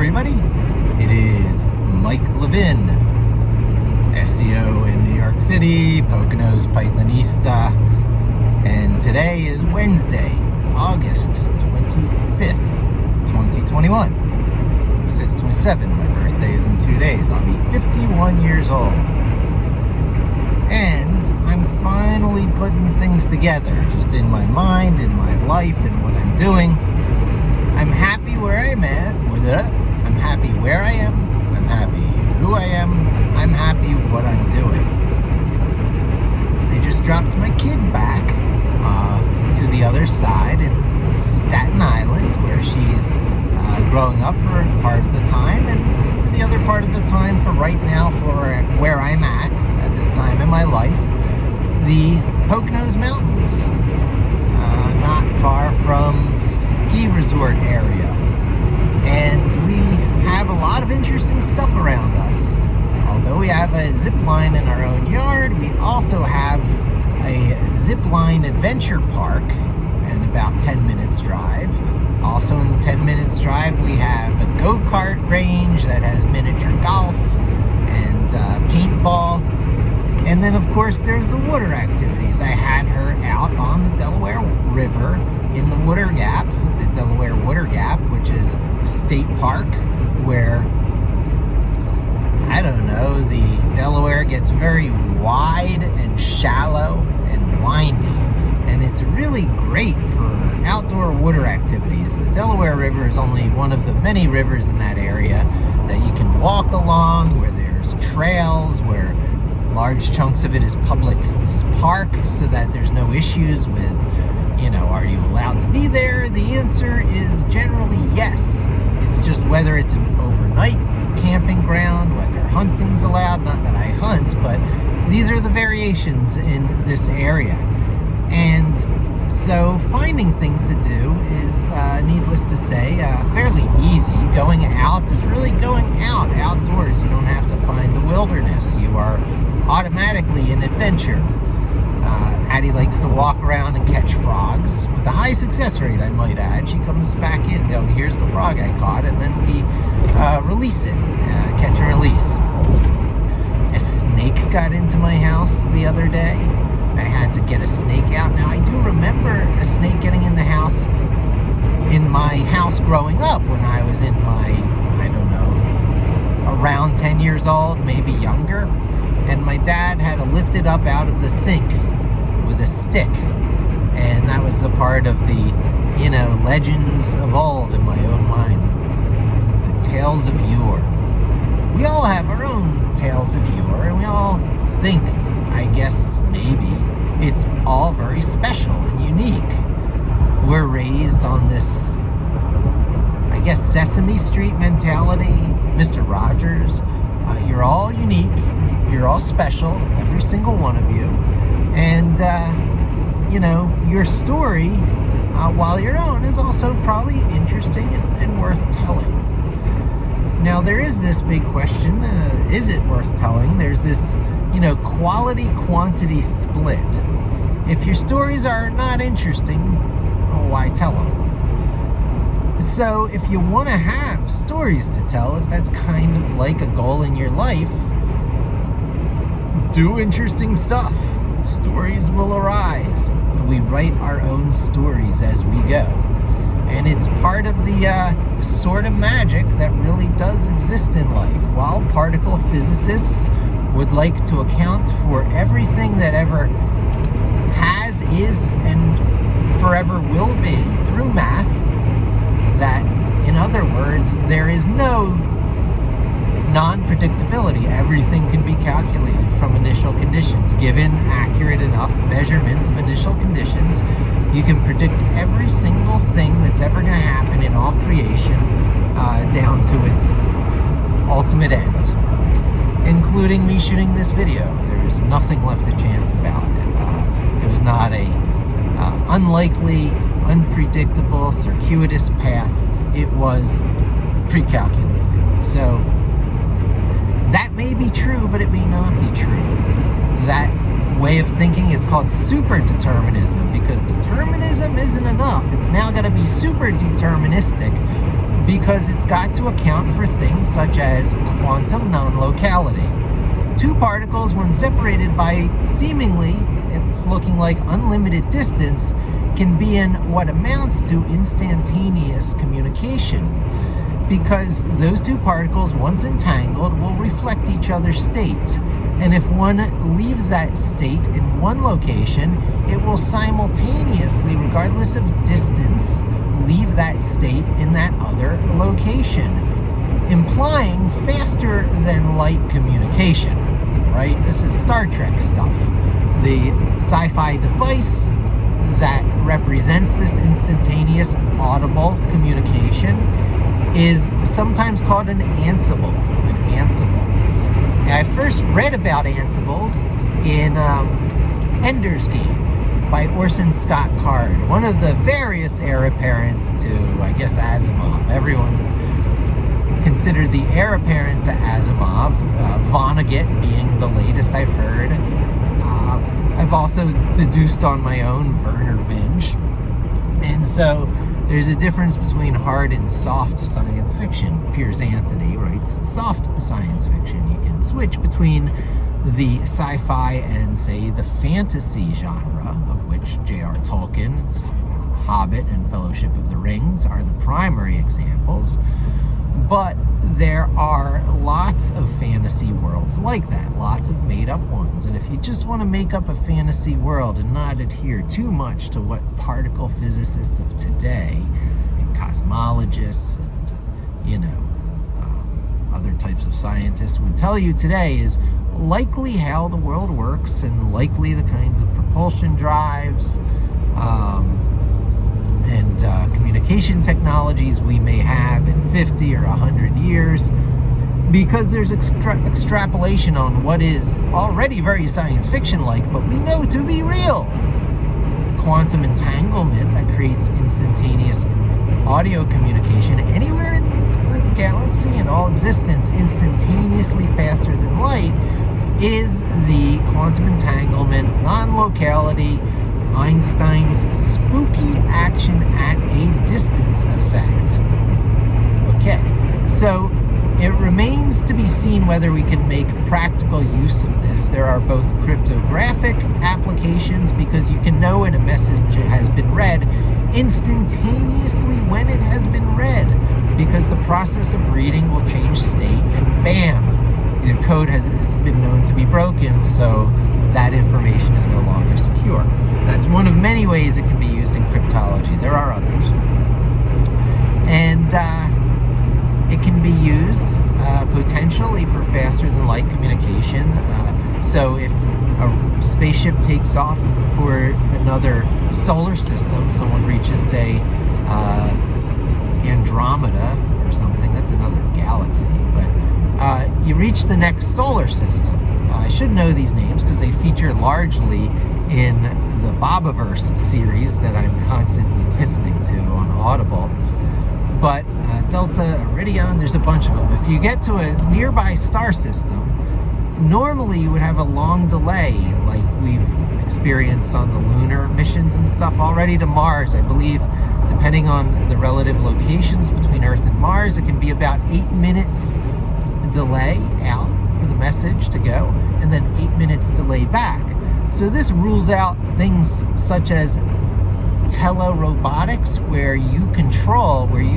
everybody. It is Mike Levin, SEO in New York City, Poconos Pythonista, and today is Wednesday, August 25th, 2021. 6/27, my birthday is in 2 days. I'll be 51 years old. And I'm finally putting things together, just in my mind, in my life, and what I'm doing. I'm happy where I'm at with it. I'm happy where I am. I'm happy who I am. I'm happy what I'm doing. I just dropped my kid back to the other side in Staten Island, where she's growing up for part of the time, and for the other part of the time, for right now, for where I'm at this time in my life, the Poconos Mountains, not far from ski resort area. And we have a lot of interesting stuff around us. Although we have a zip line in our own yard, we also have a zip line adventure park in about 10 minutes drive. Also in 10 minutes drive, we have a go-kart range that has miniature golf and paintball. And then, of course, there's the water activities. I had her out on the Delaware River in the Water Gap, the Delaware Water Gap, which is a state park where, I don't know, the Delaware gets very wide and shallow and windy. And it's really great for outdoor water activities. The Delaware River is only one of the many rivers in that area that you can walk along, where there's trails, where large chunks of it is public park, so that there's no issues with, are you allowed to be there? The answer is generally yes. It's just whether it's an overnight camping ground, whether hunting's allowed. Not that I hunt, but these are the variations in this area. And so finding things to do is, needless to say, fairly easy. Going out is really going outdoors. You don't have to find the wilderness. You are automatically an adventure. Addie likes to walk around and catch frogs with a high success rate, I might add. She comes back in going, here's the frog I caught, and then we release it, catch and release. A snake got into my house the other day. I had to get a snake out. Now, I do remember a snake getting in the house, in my house growing up, when I was in my, I don't know, around 10 years old, maybe younger. And my dad had to lift it up out of the sink with a stick. And that was a part of the, legends of old in my own mind. The tales of yore. We all have our own tales of yore, and we all think, I guess, maybe, it's all very special and unique. We're raised on this, I guess, Sesame Street mentality. Mr. Rogers, you're all unique. You're all special, every single one of you. And, your story, while your own, is also probably interesting and worth telling. Now, there is this big question, is it worth telling? There's this, quality-quantity split. If your stories are not interesting, why tell them? So, if you want to have stories to tell, if that's kind of like a goal in your life, do interesting stuff. Stories will arise. We write our own stories as we go. And it's part of the sort of magic that really does exist in life. While particle physicists would like to account for everything that ever has, is, and forever will be through math, that, in other words, there is no non-predictability. Everything can be calculated from initial conditions. Given accurate enough measurements of initial conditions, you can predict every single thing that's ever going to happen in all creation, down to its ultimate end, including me shooting this video. There's nothing left to chance about it. It was not a unlikely, unpredictable, circuitous path. It was pre-calculated. So that may be true, but it may not be true. That way of thinking is called super-determinism, because determinism isn't enough. It's now got to be super-deterministic, because it's got to account for things such as quantum non-locality. Two particles, when separated by seemingly, it's looking like unlimited distance, can be in what amounts to instantaneous communication, because those two particles, once entangled, will reflect each other's state. And if one leaves that state in one location, it will simultaneously, regardless of distance, leave that state in that other location, implying faster than light communication, right? This is Star Trek stuff. The sci-fi device that represents this instantaneous audible communication is sometimes called an ansible. I first read about ansibles in Ender's Game by Orson Scott Card, one of the various heir apparents to, I guess, Asimov. Everyone's considered the heir apparent to Asimov, Vonnegut being the latest I've heard. I've also deduced on my own Werner Vinge. And so there's a difference between hard and soft science fiction. Piers Anthony writes soft science fiction. You can switch between the sci-fi and, say, the fantasy genre, of which J.R. Tolkien's Hobbit and Fellowship of the Rings are the primary examples. But there are lots of fantasy worlds like that, lots of made-up ones. And if you just want to make up a fantasy world and not adhere too much to what particle physicists of today and cosmologists and, other types of scientists would tell you today is likely how the world works and likely the kinds of propulsion drives and communication technologies we may have in 50 or 100 years, because there's extrapolation on what is already very science fiction-like, but we know to be real. Quantum entanglement that creates instantaneous audio communication anywhere in the galaxy and all existence instantaneously faster than light is the quantum entanglement non-locality Einstein's spooky action at a distance effect. Okay, so it remains to be seen whether we can make practical use of this. There are both cryptographic applications, because you can know when a message has been read instantaneously when it has been read, because the process of reading will change state, and bam, the code has been known to be broken, so that information is no longer secure. That's one of many ways it can be used in cryptology. There are others. And it can be used potentially for faster than light communication. So if a spaceship takes off for another solar system, someone reaches, say, Andromeda or something, that's another galaxy, but you reach the next solar system. I should know these names because they feature largely in the Bobaverse series that I'm constantly listening to on Audible. But Delta, Iridium, there's a bunch of them. If you get to a nearby star system, normally you would have a long delay, like we've experienced on the lunar missions and stuff already to Mars. I believe, depending on the relative locations between Earth and Mars, it can be about 8 minutes delay out for the message to go, and then 8 minutes delay back. So this rules out things such as telerobotics, where you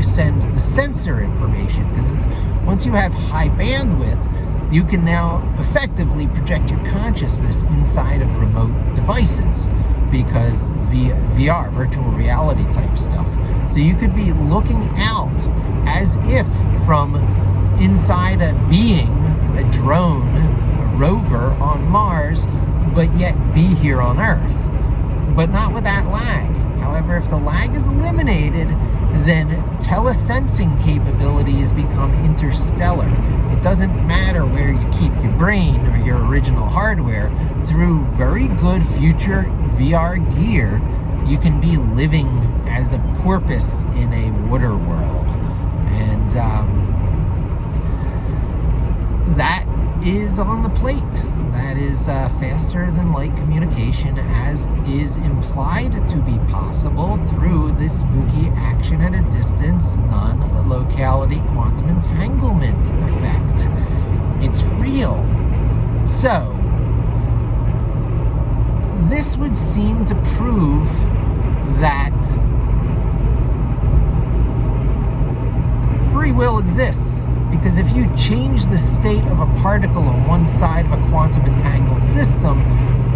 send the sensor information, because once you have high bandwidth, you can now effectively project your consciousness inside of remote devices, because VR, virtual reality type stuff. So you could be looking out as if from inside a being, a drone, a rover on Mars, but yet be here on Earth, but not with that lag. However, if the lag is eliminated, then telesensing capabilities become interstellar. It doesn't matter where you keep your brain or your original hardware. Through very good future VR gear, you can be living as a porpoise in a water world. And that is on the plate. That is faster than light communication, as is implied to be possible through this spooky action at a distance non-locality So, this would seem to prove that free will exists, because if you change the state of a particle on one side of a quantum entangled system,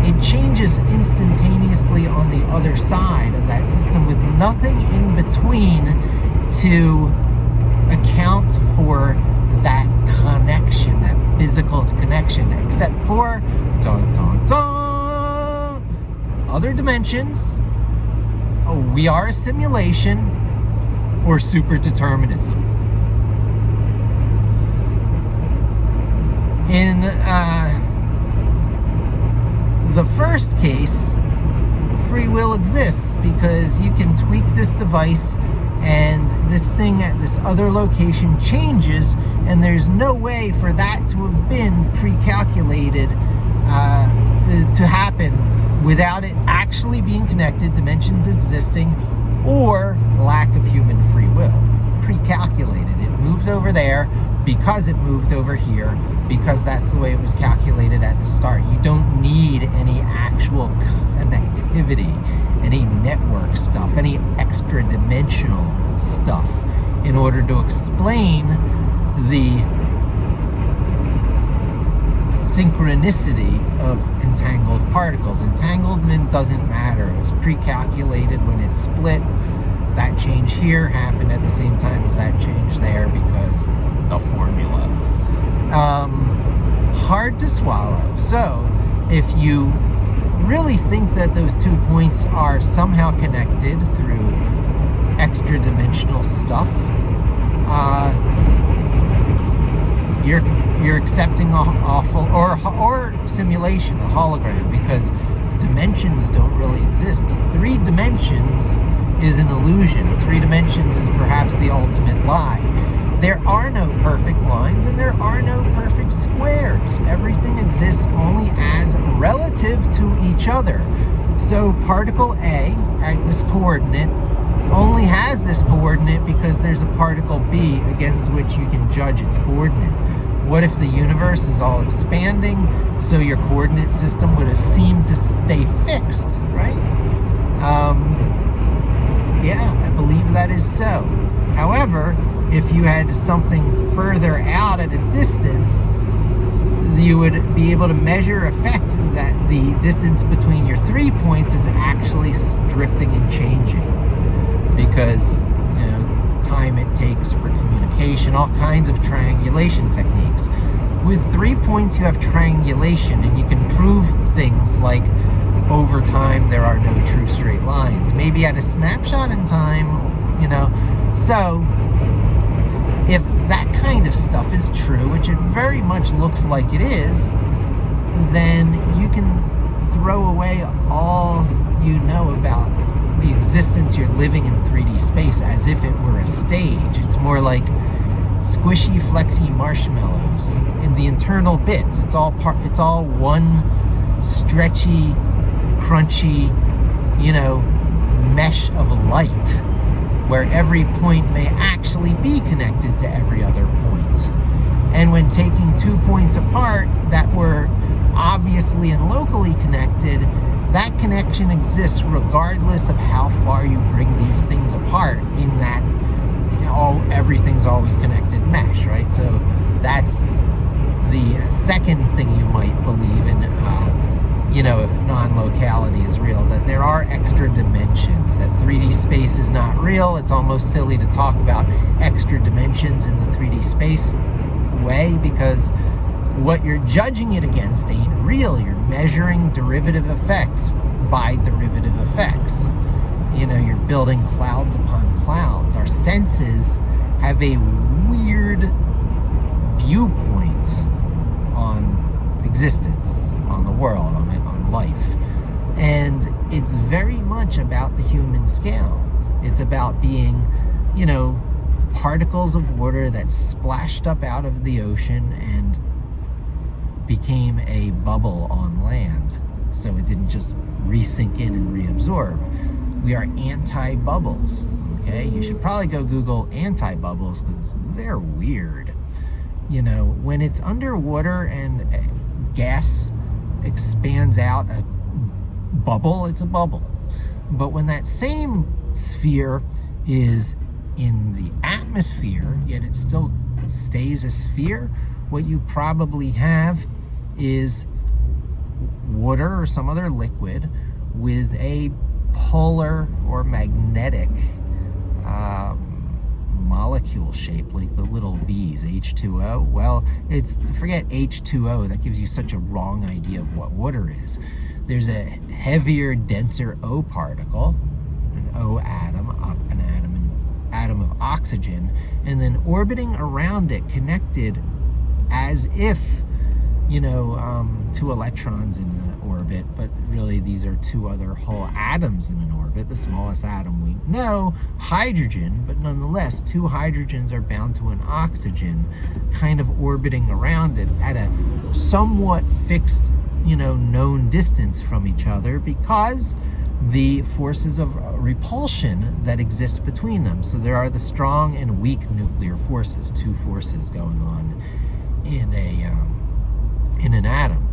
it changes instantaneously on the other side of that system with nothing in between to account for that connection, that physical connection, except for other dimensions. We are a simulation, or super-determinism. In the first case, free will exists because you can tweak this device and this thing at this other location changes, and there's no way for that to have been pre-calculated to happen without it actually being connected, dimensions existing, or lack of human free will. Pre-calculated. It moved over there because it moved over here, because that's the way it was calculated at the start. You don't need any actual connectivity, any network stuff, any extra dimensional stuff in order to explain the synchronicity of entangled particles. Entanglement doesn't matter. It was pre-calculated when it split. That change here happened at the same time as that change there because the formula. Hard to swallow. So, if you really think that those 2 points are somehow connected through extra dimensional stuff, you're accepting a awful or simulation, a hologram, because dimensions don't really exist. 3 dimensions is an illusion. 3 dimensions is perhaps the ultimate lie. There are no perfect lines and there are no perfect squares. Everything exists only as relative to each other. So particle A at this coordinate only has this coordinate because there's a particle B against which you can judge its coordinate. What if the universe is all expanding, so your coordinate system would have seemed to stay fixed, right? Yeah, I believe that is so. However, if you had something further out at a distance, you would be able to measure effect that the distance between your 3 points is actually drifting and changing, because time it takes for communication, all kinds of triangulation techniques. With 3 points you have triangulation, and you can prove things like over time there are no true straight lines, maybe at a snapshot in time, so if that kind of stuff is true, which it very much looks like it is, then you can throw away all you know about the existence you're living in 3D space as if it were a stage. It's more like squishy, flexy marshmallows in the internal bits. It's all one stretchy, crunchy, mesh of light, where every point may actually be connected to every other point. And when taking 2 points apart that were obviously and locally connected, that connection exists regardless of how far you bring these things apart, in that everything's always connected mesh, right? So that's the second thing you might believe in, if non-locality is real, that there are extra dimensions, that 3D space is not real. It's almost silly to talk about extra dimensions in the 3D space way, because what you're judging it against ain't real. You're measuring derivative effects by derivative effects. You're building clouds upon clouds. Our senses have a weird viewpoint on existence, on the world, on life. And it's very much about the human scale. It's about being, particles of water that splashed up out of the ocean and became a bubble on land, so it didn't just re-sink in and reabsorb. We are anti-bubbles, okay? You should probably go Google anti-bubbles, because they're weird. When it's underwater and gas expands out a bubble, it's a bubble. But when that same sphere is in the atmosphere, yet it still stays a sphere, what you probably have is water or some other liquid with a polar or magnetic molecule shape, like the little V's, H2O. Well, forget H2O, that gives you such a wrong idea of what water is. There's a heavier, denser O particle, an O atom, an atom of oxygen, and then orbiting around it, connected as if, two electrons in an orbit, but really these are two other whole atoms in an orbit. The smallest atom we know, hydrogen, but nonetheless, two hydrogens are bound to an oxygen, kind of orbiting around it at a somewhat fixed, known distance from each other, because the forces of repulsion that exist between them. So there are the strong and weak nuclear forces, two forces going on in an atom.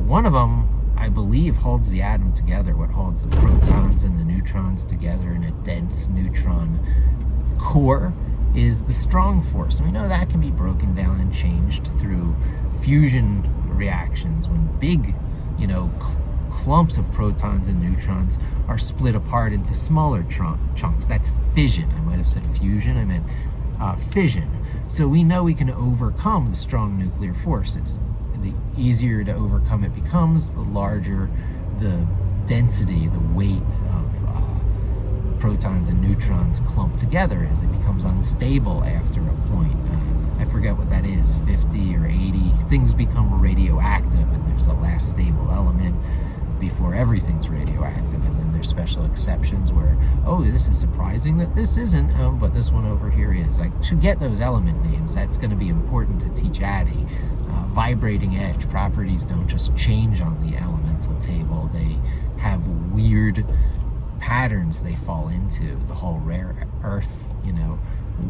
One of them, I believe, holds the atom together, what holds the protons and the neutrons together in a dense neutron core is the strong force. And we know that can be broken down and changed through fusion reactions when big, clumps of protons and neutrons are split apart into smaller chunks. That's fission. I might have said fusion, I meant fission. So we know we can overcome the strong nuclear force. It's the easier to overcome it becomes, the larger the density, the weight of protons and neutrons clumped together as it becomes unstable after a point. I forget what that is, 50 or 80. Things become radioactive, and there's a last stable element before everything's radioactive, and then there's special exceptions where, oh, this is surprising that this isn't, but this one over here is. I should get those element names. That's going to be important to teach Addie. Vibrating edge properties don't just change on the elemental table. They have weird patterns they fall into. The whole rare earth,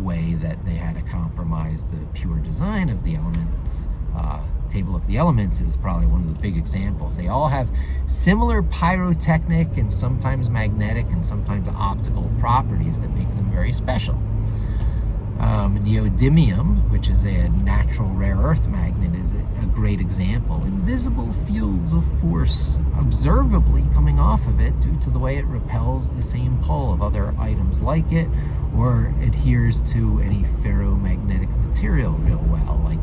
way that they had to compromise the pure design of the elements. Table of the elements is probably one of the big examples. They all have similar pyrotechnic and sometimes magnetic and sometimes optical properties that make them very special. Neodymium, which is a natural rare earth magnet, is a great example. Invisible fields of force observably coming off of it due to the way it repels the same pull of other items like it, or adheres to any ferromagnetic material real well, like.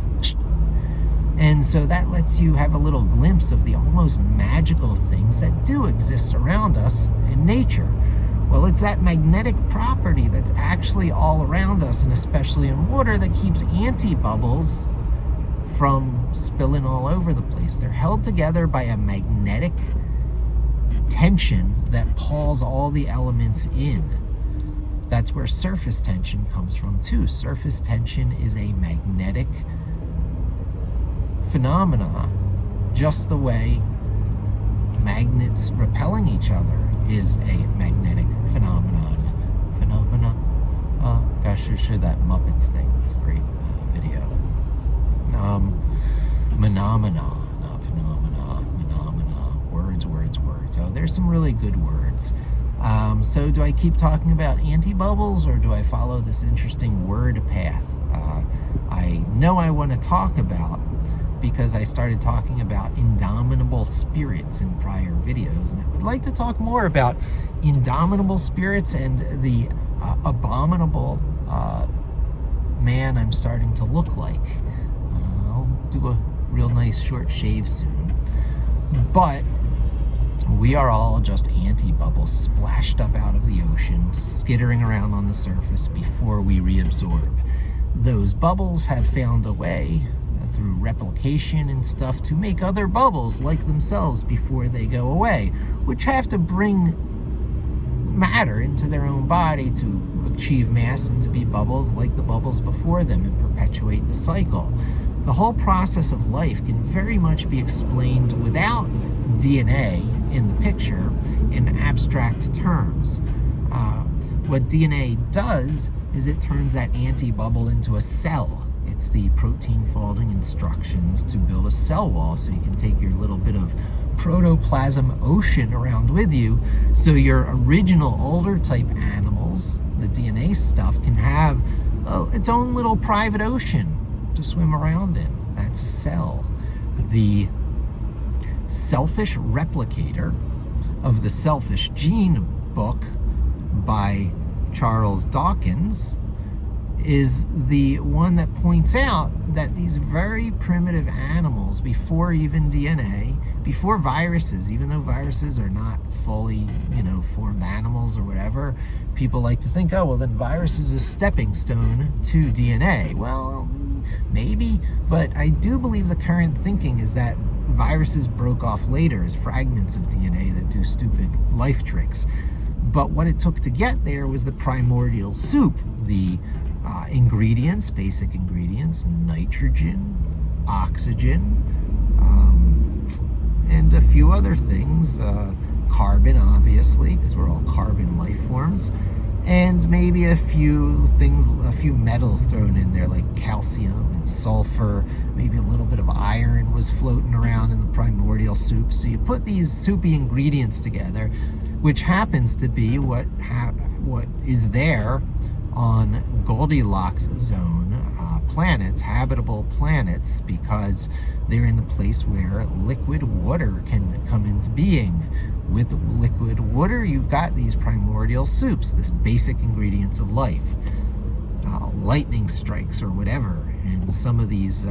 And so that lets you have a little glimpse of the almost magical things that do exist around us in nature. Well, it's that magnetic property that's actually all around us, and especially in water, that keeps antibubbles from spilling all over the place. They're held together by a magnetic tension that pulls all the elements in. That's where surface tension comes from too. Surface tension is a magnetic phenomena, just the way magnets repelling each other is a magnetic phenomenon. Gosh, I showed that Muppets thing. It's a great video. Phenomena, not phenomena, phenomena. Words. Oh, there's some really good words. So do I keep talking about antibubbles, or do I follow this interesting word path? I know I want to talk about, because I started talking about indomitable spirits in prior videos, and I would like to talk more about indomitable spirits and the abominable man I'm starting to look like. I'll do a real nice short shave soon. But we are all just antibubbles splashed up out of the ocean, skittering around on the surface before we reabsorb. Those bubbles have found a way through replication and stuff to make other bubbles like themselves before they go away, which have to bring matter into their own body to achieve mass and to be bubbles like the bubbles before them and perpetuate the cycle. The whole process of life can very much be explained without DNA in the picture in abstract terms. What DNA does is it turns that antibubble into a cell. It's the protein folding instructions to build a cell wall so you can take your little bit of protoplasm ocean around with you, so your original older type animals, the DNA stuff, can have its own little private ocean to swim around in. That's a cell. The Selfish Replicator of the Selfish Gene book by Charles Dawkins is the one that points out that these very primitive animals, before even DNA, before viruses, even though viruses are not fully, formed animals or whatever, people like to think, oh, well, then virus is a stepping stone to DNA. Well, maybe, but I do believe the current thinking is that viruses broke off later as fragments of DNA that do stupid life tricks. But what it took to get there was the primordial soup, the ingredients, basic ingredients: nitrogen, oxygen, and a few other things, carbon, obviously, because we're all carbon life forms, and maybe a few things, a few metals thrown in there, like calcium and sulfur. Maybe a little bit of iron was floating around in the primordial soup. So you put these soupy ingredients together, which happens to be what is there on Goldilocks zone planets, habitable planets, because they're in the place where liquid water can come into being. With liquid water, you've got these primordial soups, this basic ingredients of life. Lightning strikes or whatever, and some of these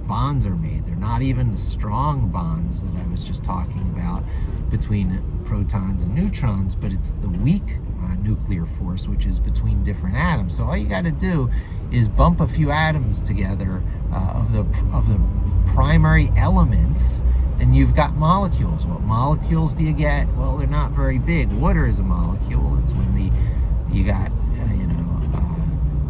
bonds are made. They're not even the strong bonds that I was just talking about between protons and neutrons, but it's the weak nuclear force, which is between different atoms. So all you got to do is bump a few atoms together of the primary elements, and you've got molecules. What molecules do you get? Well, they're not very big. Water is a molecule. It's when you got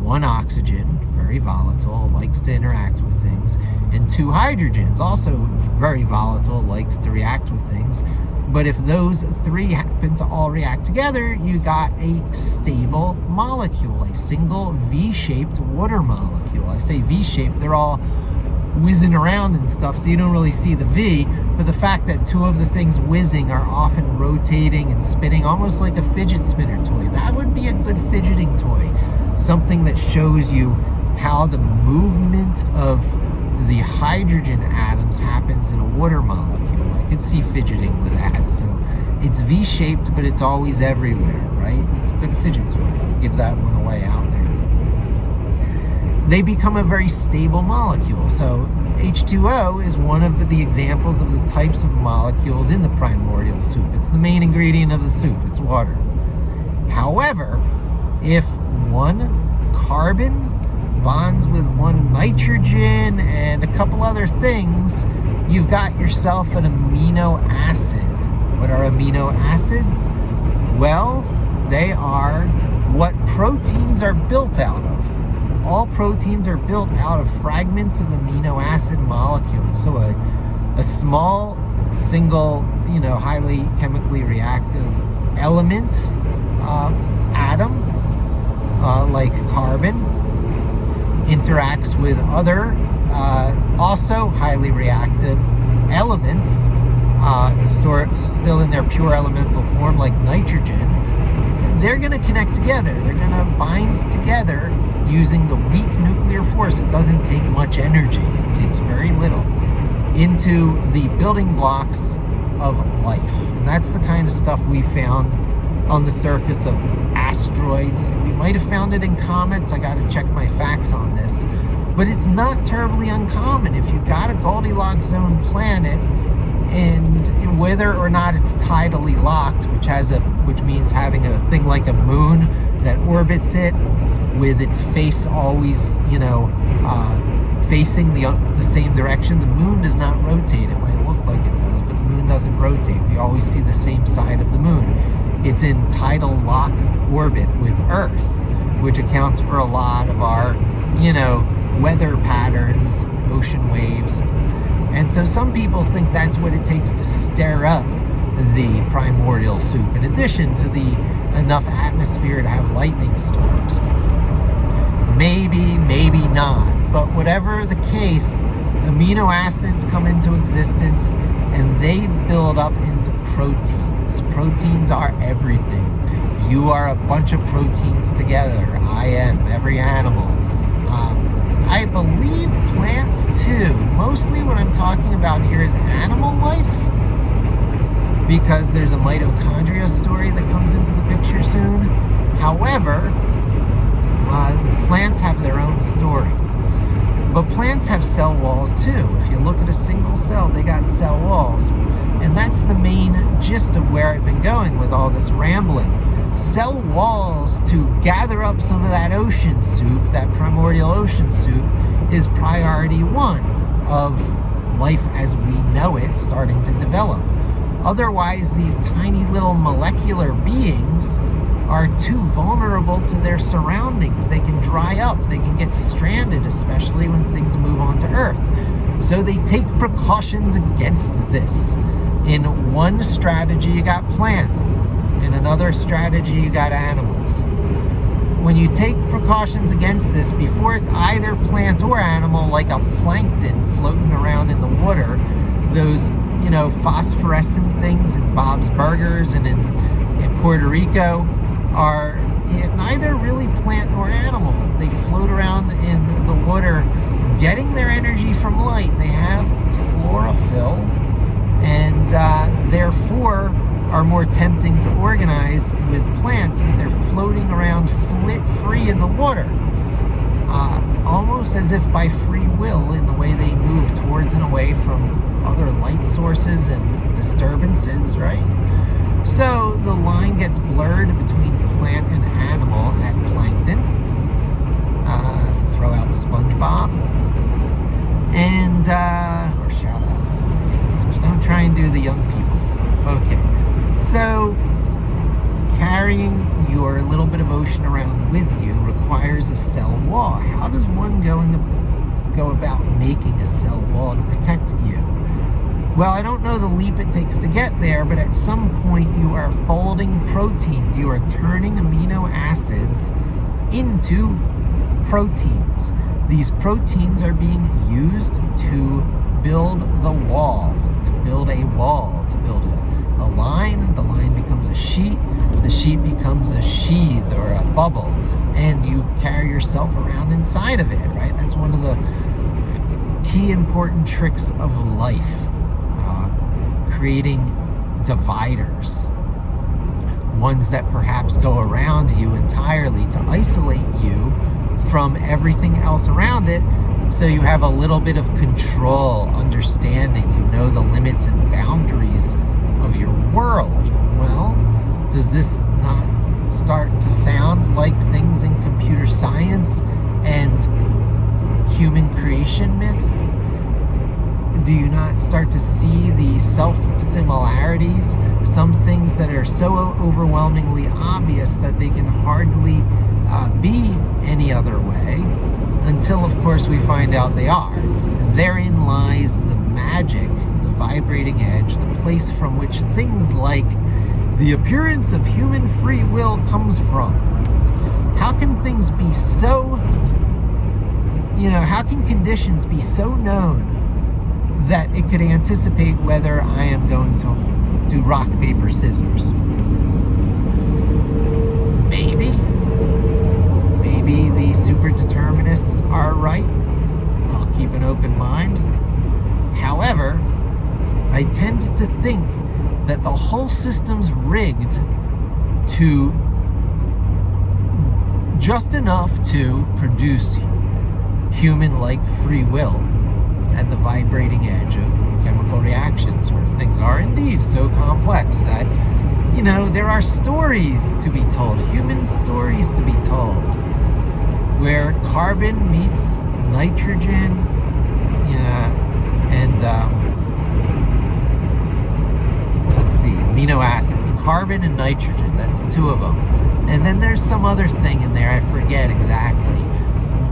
one oxygen, very volatile, likes to interact with things, and two hydrogens, also very volatile, likes to react with things. But if those three happen to all react together, you got a stable molecule, a single V-shaped water molecule. I say V-shaped, they're all whizzing around and stuff, so you don't really see the V, but the fact that two of the things whizzing are often rotating and spinning, almost like a fidget spinner toy. That would be a good fidgeting toy. Something that shows you how the movement of the hydrogen atoms happens in a water molecule. I could see fidgeting with that. So it's V-shaped, but it's always everywhere, right? It's a good fidget toy. I'll give that one away out there. They become a very stable molecule. So H2O is one of the examples of the types of molecules in the primordial soup. It's the main ingredient of the soup. It's water. However, if one carbon bonds with one nitrogen and a couple other things, you've got yourself an amino acid. What are amino acids? Well, they are what proteins are built out of. All proteins are built out of fragments of amino acid molecules. So a small, single, highly chemically reactive element, atom, like carbon, interacts with other also highly reactive elements, still in their pure elemental form, like nitrogen. They're going to connect together. They're going to bind together using the weak nuclear force. It doesn't take much energy. It takes very little, into the building blocks of life. And that's the kind of stuff we found on the surface of asteroids. We might have found it in comets. I got to check my facts on this. But it's not terribly uncommon. If you've got a Goldilocks zone planet, and whether or not it's tidally locked, which means having a thing like a moon that orbits it with its face always, facing the same direction. The moon does not rotate. It might look like it does, but the moon doesn't rotate. We always see the same side of the moon. It's in tidal lock orbit with Earth, which accounts for a lot of our, weather patterns, ocean waves. And so some people think that's what it takes to stir up the primordial soup, in addition to the enough atmosphere to have lightning storms. Maybe, maybe not. but whatever the case, amino acids come into existence and they build up into proteins. Proteins are everything. You are a bunch of proteins together. I am, every animal. I believe plants too. Mostly what I'm talking about here is animal life, because there's a mitochondria story that comes into the picture soon. However, plants have their own story. But plants have cell walls too. If you look at a single cell, they got cell walls. And that's the main gist of where I've been going with all this rambling. Cell walls to gather up some of that ocean soup, that primordial ocean soup, is priority one of life as we know it starting to develop. Otherwise, these tiny little molecular beings are too vulnerable to their surroundings. They can dry up, they can get stranded, especially when things move onto Earth. So they take precautions against this. In one strategy, you got plants. In another strategy, you got animals. When you take precautions against this, before it's either plant or animal, like a plankton floating around in the water, those, phosphorescent things in Bob's Burgers and in Puerto Rico are neither really plant nor animal. They float around in the water, getting their energy from light. They have chlorophyll, and therefore are more tempting to organize with plants, but they're floating around free in the water, almost as if by free will, in the way they move towards and away from other light sources and disturbances, right? So the line gets blurred between plant and animal at plankton. Throw out SpongeBob. And, or shout out. Don't try and do the young people stuff. Okay. So, carrying your little bit of ocean around with you requires a cell wall. How does one go about making a cell wall to protect you? Well, I don't know the leap it takes to get there, but at some point you are folding proteins. You are turning amino acids into proteins. These proteins are being used to build the wall, to build a wall, to build a line. The line becomes a sheet. The sheet becomes a sheath or a bubble, and you carry yourself around inside of it, right? That's one of the key important tricks of life. Creating dividers, ones that perhaps go around you entirely to isolate you from everything else around it, so you have a little bit of control, understanding, you know the limits and boundaries of your world. Well, does this not start to sound like things in computer science and human creation myth? Do you not start to see the self-similarities? Some things that are so overwhelmingly obvious that they can hardly be any other way, until, of course, we find out they are. And therein lies the magic, the vibrating edge, the place from which things like the appearance of human free will comes from. How can things be so, how can conditions be so known that it could anticipate whether I am going to do rock, paper, scissors? Maybe the super-determinists are right. I'll keep an open mind. However, I tend to think that the whole system's rigged to just enough to produce human-like free will at the vibrating edge of chemical reactions, where things are indeed so complex that, there are stories to be told, human stories to be told, where carbon meets nitrogen, and let's see, amino acids, carbon and nitrogen, that's two of them. And then there's some other thing in there, I forget exactly.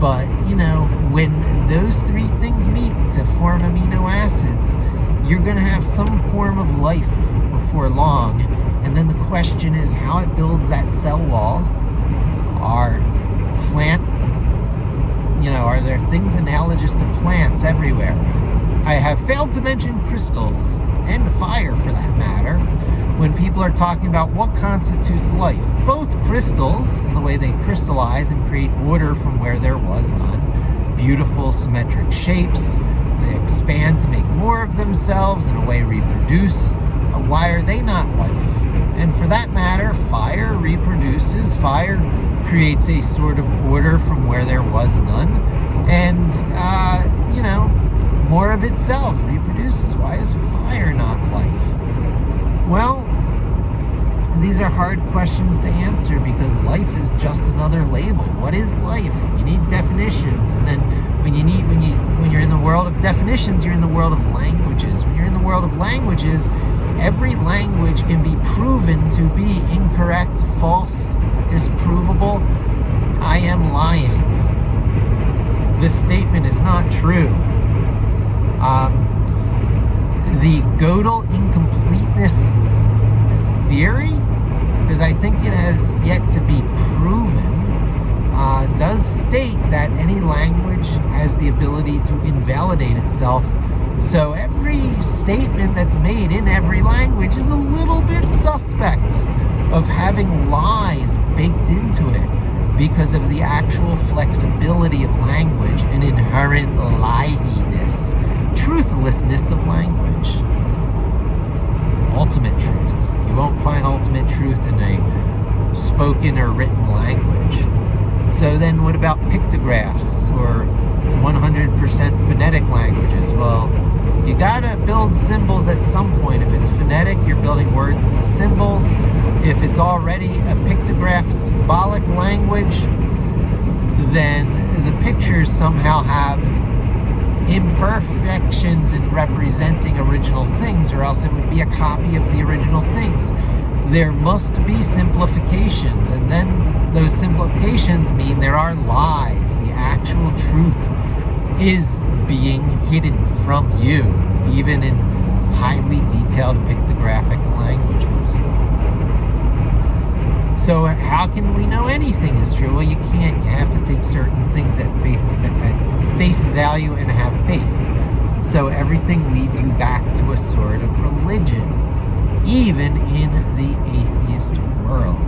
But, when those three things meet to form amino acids, you're going to have some form of life before long. And then the question is how it builds that cell wall. Are plant, are there things analogous to plants everywhere? I have failed to mention crystals, and fire for that matter, when people are talking about what constitutes life. Both crystals, in the way they crystallize and create order from where there was none, beautiful symmetric shapes, they expand to make more of themselves, in a way reproduce. Why are they not life? And for that matter, fire reproduces. Fire creates a sort of order from where there was none, and more of itself reproduces. Why is fire not life? Well, these are hard questions to answer, because life is just another label. What is life? You need definitions, and then when you're in the world of definitions, you're in the world of languages. When you're in the world of languages, every language can be proven to be incorrect, false, disprovable. I am lying. This statement is not true. The Gödel incompleteness theory, because I think it has yet to be proven, does state that any language has the ability to invalidate itself. So every statement that's made in every language is a little bit suspect of having lies baked into it, because of the actual flexibility of language and inherent lieiness, truthlessness of language. Ultimate truth. You won't find ultimate truth in a spoken or written language. So then what about pictographs or 100% phonetic languages? Well, you gotta build symbols at some point. If it's phonetic, you're building words into symbols. If it's already a pictograph symbolic language, then the pictures somehow have imperfections in representing original things, or else it would be a copy of the original things. There must be simplifications, and then those simplifications mean there are lies. The actual truth is being hidden from you, even in highly detailed pictographic languages. So how can we know anything is true? Well, you can't. You have to take certain things at face value and have faith. So everything leads you back to a sort of religion, even in the atheist world.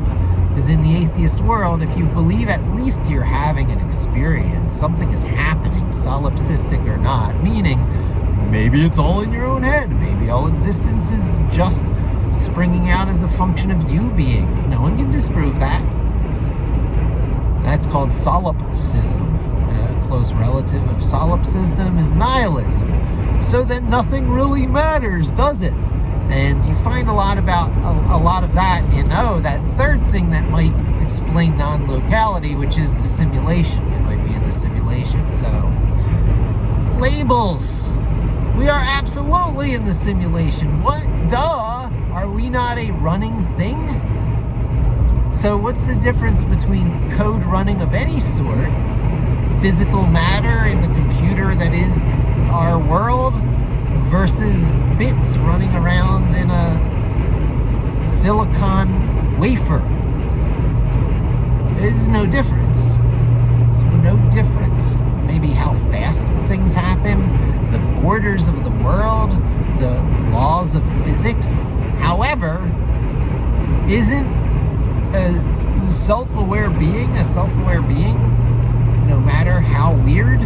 Because in the atheist world, if you believe at least you're having an experience, something is happening, solipsistic or not, meaning maybe it's all in your own head, maybe all existence is just springing out as a function of you being. No one can disprove that. That's called solipsism. A close relative of solipsism is nihilism. So then nothing really matters, does it? And you find a lot of that in that third thing that might explain non-locality, which is the simulation. It might be in the simulation. So labels. We are absolutely in the simulation. What? Duh! Are we not a running thing? So what's the difference between code running of any sort, physical matter in the computer that is our world, versus bits running around in a silicon wafer? There's no difference. It's no difference. Maybe how fast things happen, the borders of the world, the laws of physics. However, isn't a self-aware being a self-aware being, no matter how weird,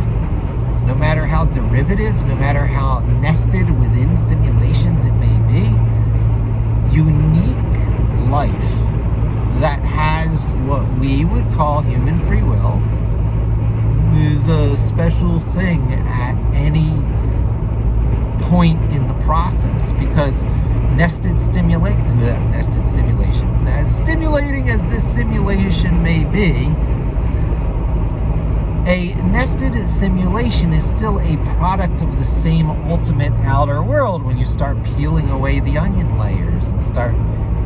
no matter how derivative, no matter how nested within simulations it may be? Unique life that has what we would call human free will is a special thing at any point in the process, because nested stimulations, as stimulating as this simulation may be, a nested simulation is still a product of the same ultimate outer world. When you start peeling away the onion layers and start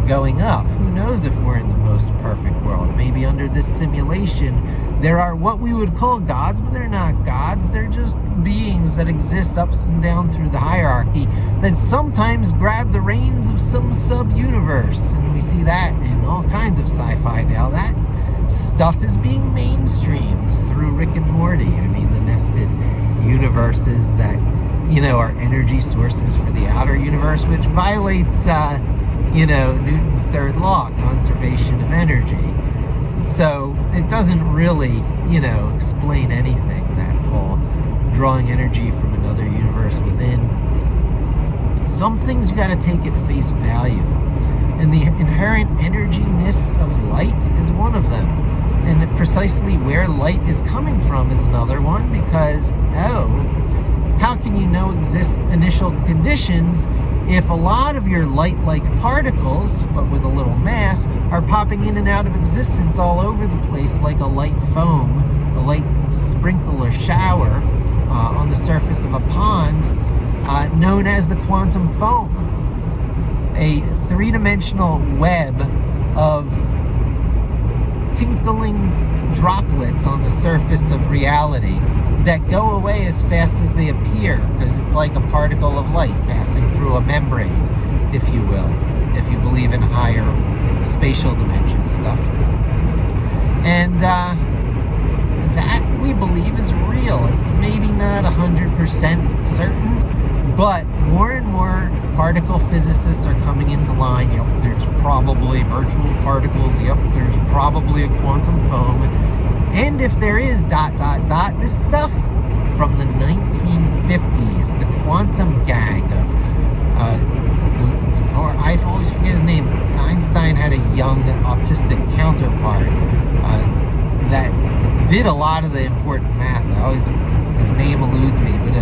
going up, who knows if we're in the most perfect world? Maybe under this simulation there are what we would call gods, but they're not gods. They're just beings that exist up and down through the hierarchy that sometimes grab the reins of some sub-universe. And we see that in all kinds of sci-fi now. That stuff is being mainstreamed through Rick and Morty. I mean, the nested universes that, are energy sources for the outer universe, which violates, Newton's third law, conservation of energy. So it doesn't really, explain anything, that whole drawing energy from another universe within. Some things you got to take at face value. And the inherent energiness of light is one of them. And precisely where light is coming from is another one, because, how can you know initial conditions if a lot of your light-like particles, but with a little mass, are popping in and out of existence all over the place like a light foam, a light sprinkle or shower on the surface of a pond, known as the quantum foam, a three-dimensional web of tinkling droplets on the surface of reality that go away as fast as they appear, because it's like a particle of light passing through a membrane, if you will, if you believe in higher spatial dimension stuff. And that, we believe, is real. It's maybe not 100% certain, but more and more particle physicists are coming into line. There's probably virtual particles. There's probably a quantum foam. And if there is ... this stuff from the 1950s, the quantum gang of, I always forget his name. Einstein had a young autistic counterpart that did a lot of the important math. His name eludes me, but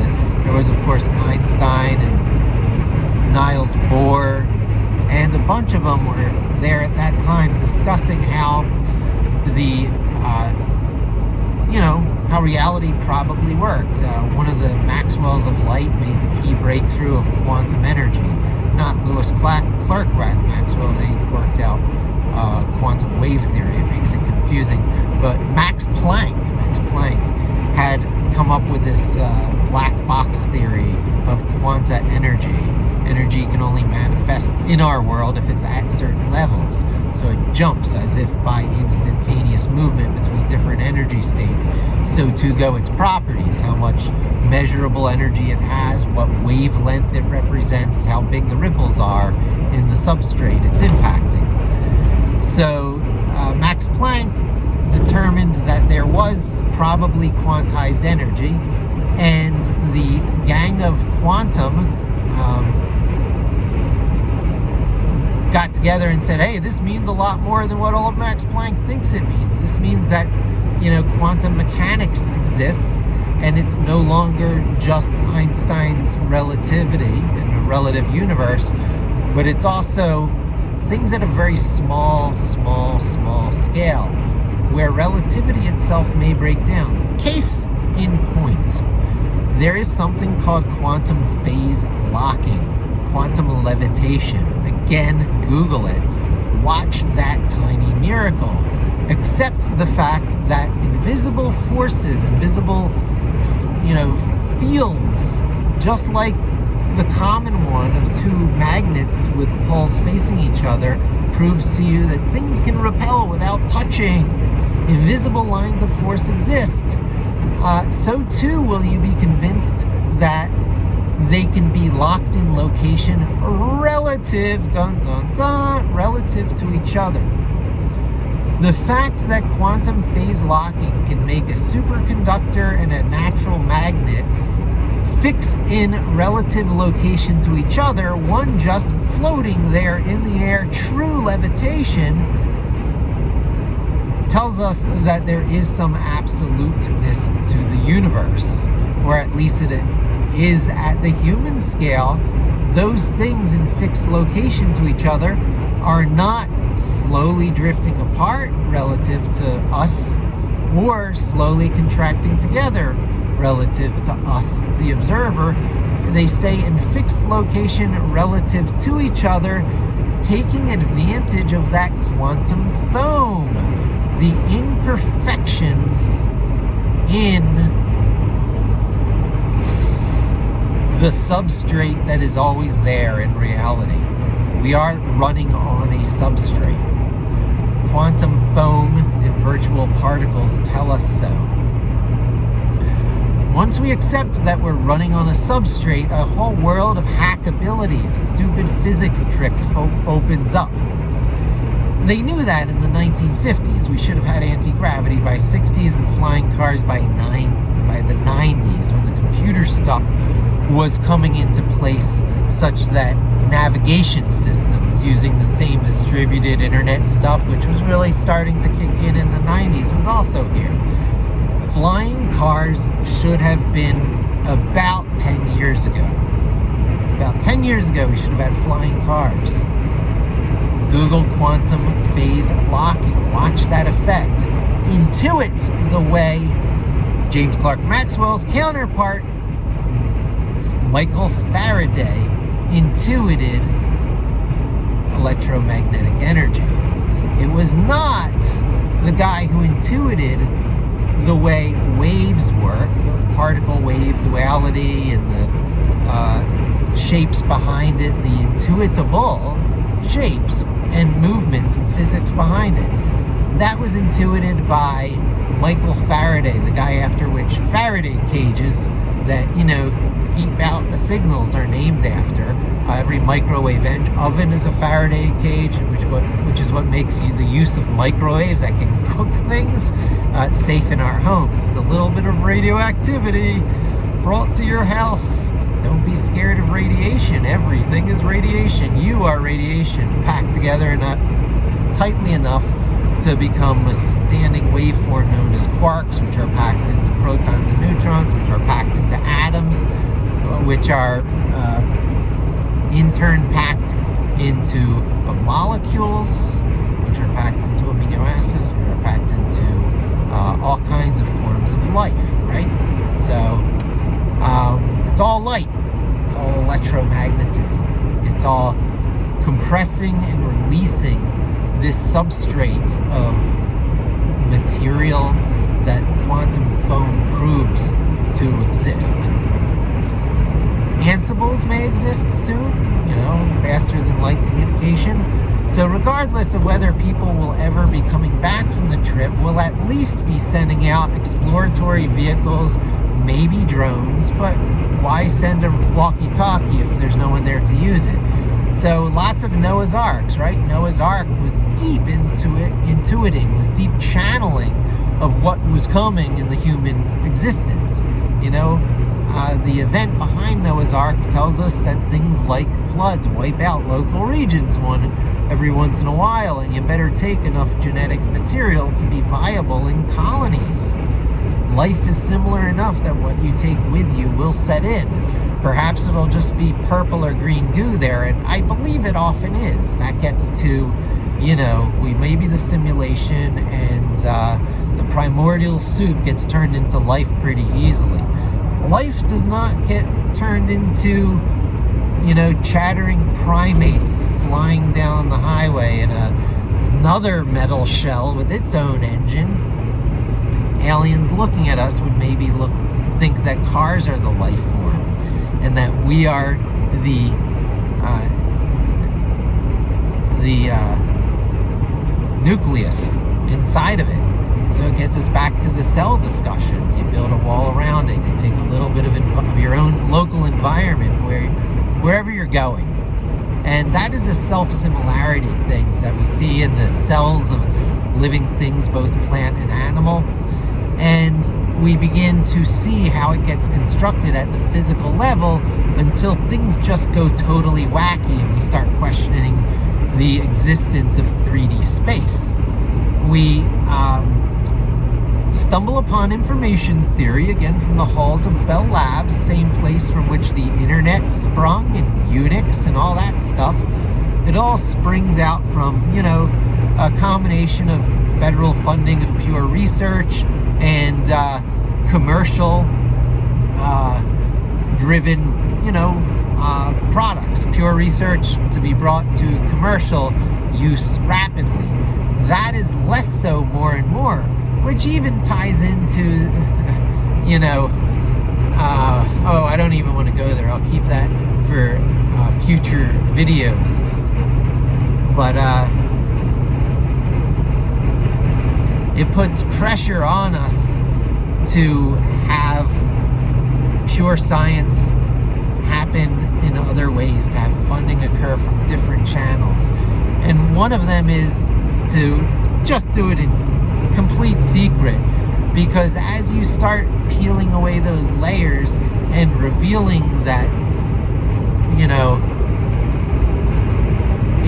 there was, of course, Einstein and Niels Bohr, and a bunch of them were there at that time discussing how how reality probably worked. One of the Maxwells of light made the key breakthrough of quantum energy. Not Lewis Clark Maxwell. They worked out quantum wave theory. It makes it confusing. But Max Planck had come up with this black box theory of quanta energy. Energy can only manifest in our world if it's at certain levels. So it jumps as if by instantaneous movement between different energy states. So too go its properties, how much measurable energy it has, what wavelength it represents, how big the ripples are in the substrate it's impacting. So Max Planck determined that there was probably quantized energy, and the gang of quantum got together and said, hey, this means a lot more than what old Max Planck thinks it means. This means that, quantum mechanics exists, and it's no longer just Einstein's relativity and a relative universe, but it's also things at a very small scale, where relativity itself may break down. Case in point, there is something called quantum phase locking, quantum levitation. Again, Google it. Watch that tiny miracle. Accept the fact that invisible forces, invisible, fields, just like the common one of two magnets with poles facing each other, proves to you that things can repel without touching. Invisible lines of force exist. So too will you be convinced that they can be locked in location relative, relative to each other. The fact that quantum phase locking can make a superconductor and a natural magnet fix in relative location to each other, one just floating there in the air, true levitation, tells us that there is some absoluteness to the universe, or at least it is at the human scale. Those things in fixed location to each other are not slowly drifting apart relative to us, or slowly contracting together relative to us, the observer. They stay in fixed location relative to each other, taking advantage of that quantum foam, the imperfections in the substrate that is always there in reality. We are running on a substrate. Quantum foam, it virtual particles tell us so. Once we accept that we're running on a substrate, a whole world of hackability, of stupid physics tricks opens up. They knew that in the 1950s. We should have had anti-gravity by 60s and flying cars by the 90s, when the computer stuff was coming into place, such that navigation systems using the same distributed internet stuff, which was really starting to kick in the 90s, was also here. Flying cars should have been about 10 years ago. About 10 years ago, we should have had flying cars. Google quantum phase locking. Watch that effect. Intuit the way James Clerk Maxwell's counterpart, Michael Faraday, intuited electromagnetic energy. It was not the guy who intuited the way waves work, the particle wave duality and the shapes behind it, the intuitable shapes and movements and physics behind it. That was intuited by Michael Faraday, the guy after which Faraday cages that, keep out the signals are named after. Every microwave oven is a Faraday cage, which is what makes the use of microwaves that can cook things safe in our homes. It's a little bit of radioactivity brought to your house. Don't be scared of radiation. Everything is radiation. You are radiation, packed together tightly enough to become a standing waveform known as quarks, which are packed into protons and neutrons, which are packed into atoms, which are in turn packed into molecules, which are packed into amino acids, which are packed into all kinds of forms of life, right? So it's all light. It's all electromagnetism. It's all compressing and releasing this substrate of material that quantum foam proves to exist. Ansibles may exist soon, faster than light communication. So regardless of whether people will ever be coming back from the trip, we'll at least be sending out exploratory vehicles, maybe drones, but why send a walkie-talkie if there's no one there to use it? So lots of Noah's Arks, right? Noah's Ark was deep intuiting, was deep channeling of what was coming in the human existence. The event behind Noah's Ark tells us that things like floods wipe out local regions every once in a while, and you better take enough genetic material to be viable in colonies. Life is similar enough that what you take with you will set in. Perhaps it'll just be purple or green goo there, and I believe it often is. That gets to, maybe the simulation, and the primordial soup gets turned into life pretty easily. Life does not get turned into, chattering primates flying down the highway in another metal shell with its own engine. Aliens looking at us would maybe think that cars are the life form, and that we are the nucleus inside of it. So it gets us back to the cell discussions. You build a wall around it. You take a little bit of your own local environment wherever you're going. And that is a self-similarity things that we see in the cells of living things, both plant and animal. And we begin to see how it gets constructed at the physical level until things just go totally wacky and we start questioning the existence of 3D space. We stumble upon information theory, again from the halls of Bell Labs, same place from which the internet sprung, and Unix and all that stuff. It all springs out from, a combination of federal funding of pure research and commercial driven, products. Pure research to be brought to commercial use rapidly. That is less so more and more, which even ties into, I don't even want to go there. I'll keep that for future videos. But it puts pressure on us to have pure science happen in other ways, to have funding occur from different channels. And one of them is to just do it in complete secret, because as you start peeling away those layers and revealing that, you know,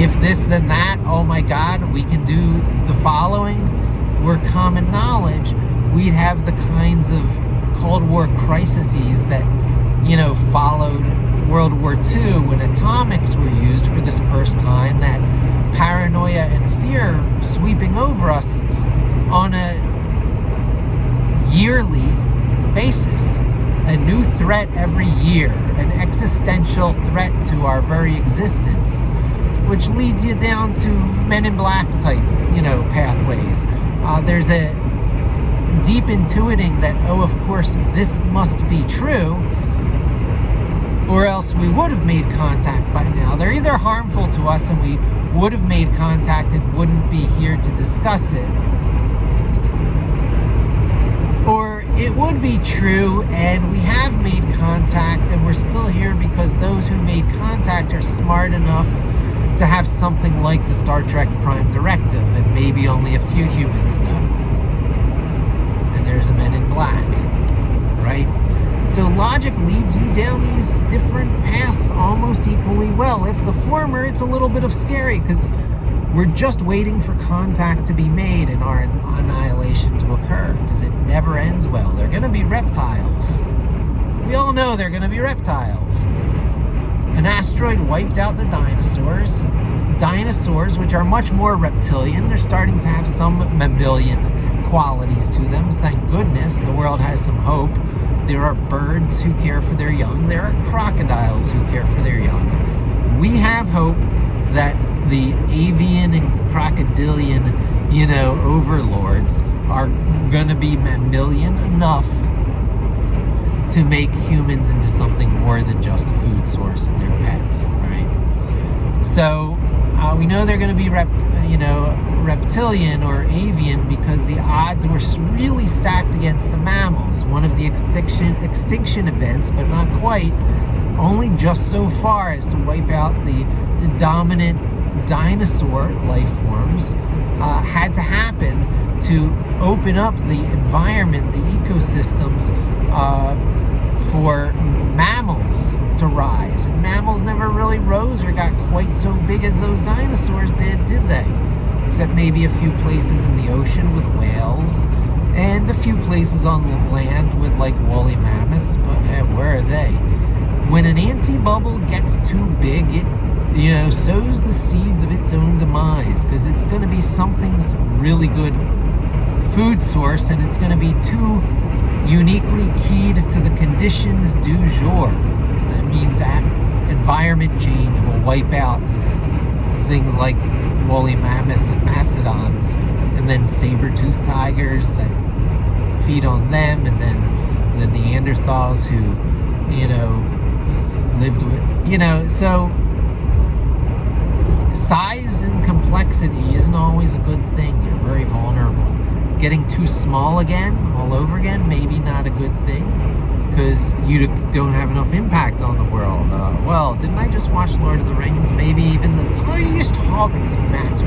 if this then that, oh my God, we can do the following, were common knowledge, we'd have the kinds of Cold War crises that, you know, followed World War II when atomics were used for this first time, that paranoia and fear sweeping over us on a yearly basis. A new threat every year, an existential threat to our very existence, which leads you down to Men in Black type, you know, pathways. There's a deep intuiting that, oh, of course, this must be true, or else we would have made contact by now. They're either harmful to us and we would have made contact and wouldn't be here to discuss it, or it would be true and we have made contact and we're still here because those who made contact are smart enough to have something like the Star Trek Prime Directive, and maybe only a few humans know. And there's a Men in Black, right? So logic leads you down these different paths almost equally well. If the former, it's a little bit of scary because we're just waiting for contact to be made and our annihilation to occur, because it never ends well. They're going to be reptiles. We all know they're going to be reptiles. An asteroid wiped out the dinosaurs. Dinosaurs, which are much more reptilian, they're starting to have some mammalian qualities to them. Thank goodness, the world has some hope. There are birds who care for their young. There are crocodiles who care for their young. We have hope that the avian and crocodilian, you know, overlords are going to be mammalian enough to make humans into something more than just a food source and their pets, right? So we know they're going to be reptilian or avian because the odds were really stacked against the mammals. One of the extinction events, but not quite, only just so far as to wipe out the dominant dinosaur life forms, had to happen to open up the environment, the ecosystems, for mammals to rise. And mammals never really rose or got quite so big as those dinosaurs did they? Except maybe a few places in the ocean with whales, and a few places on the land with like woolly mammoths, but where are they? When an anti-bubble gets too big, it, you know, sows the seeds of its own demise, because it's going to be something's really good food source, and it's going to be too uniquely keyed to the conditions du jour. That means that environment change will wipe out things like woolly mammoths and mastodons, and then saber-toothed tigers that feed on them, and then the Neanderthals who, you know, lived with, you know, so size and complexity isn't always a good thing. You're very vulnerable. Getting too small again, all over again, maybe not a good thing, because you don't have enough impact on the world. Well, didn't I just watch Lord of the Rings? Maybe even the tiniest hobbits matter.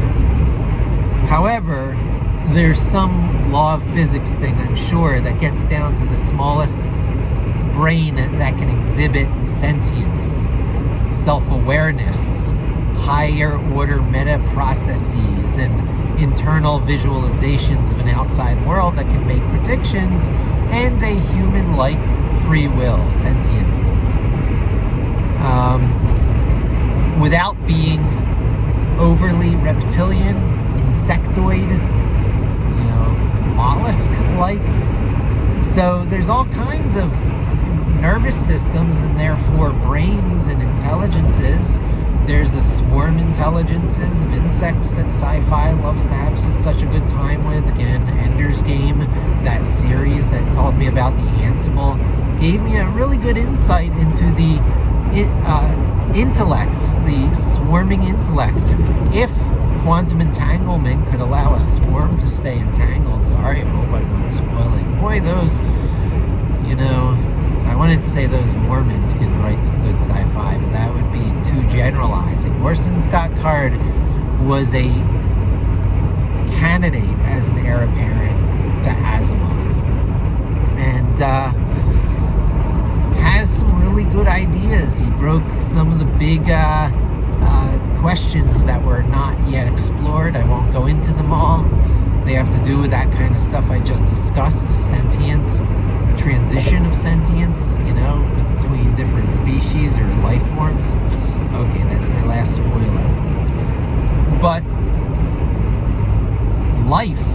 However, there's some law of physics thing, I'm sure, that gets down to the smallest brain that can exhibit sentience, self-awareness, higher order meta processes, and internal visualizations of an outside world that can make predictions, and a human-like free will, sentience, without being overly reptilian, insectoid, you know, mollusk-like. So there's all kinds of nervous systems and therefore brains and intelligences. There's the swarm intelligences of insects that sci-fi loves to have such a good time with. Again, Ender's Game, that series that told me about the Ansible, gave me a really good insight into the intellect, the swarming intellect. If quantum entanglement could allow a swarm to stay entangled. Sorry, I hope I'm not spoiling. Boy, those, I wanted to say those Mormons can write some good sci-fi, but that would be too generalizing. Orson Scott Card was a candidate as an heir apparent to Asimov, and has some really good ideas. He broke some of the big questions that were not yet explored. I won't go into them all. They have to do with that kind of stuff I just discussed: sentience, transition of sentience, between different species or life forms. Okay, that's my last spoiler. But life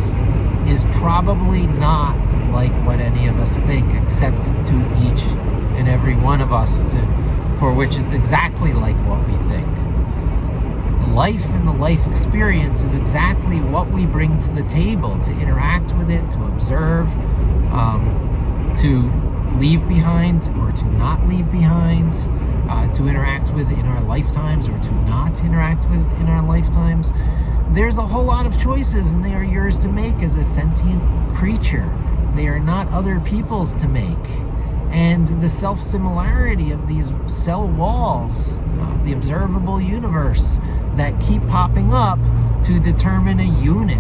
is probably not like what any of us think, except to each and every one of us, for which it's exactly like what we think. Life and the life experience is exactly what we bring to the table, to interact with it, to observe, to leave behind or to not leave behind, to interact with in our lifetimes or to not interact with in our lifetimes. There's a whole lot of choices, and they are yours to make as a sentient creature. They are not other people's to make. And the self-similarity of these cell walls, the observable universe, that keep popping up to determine a unit,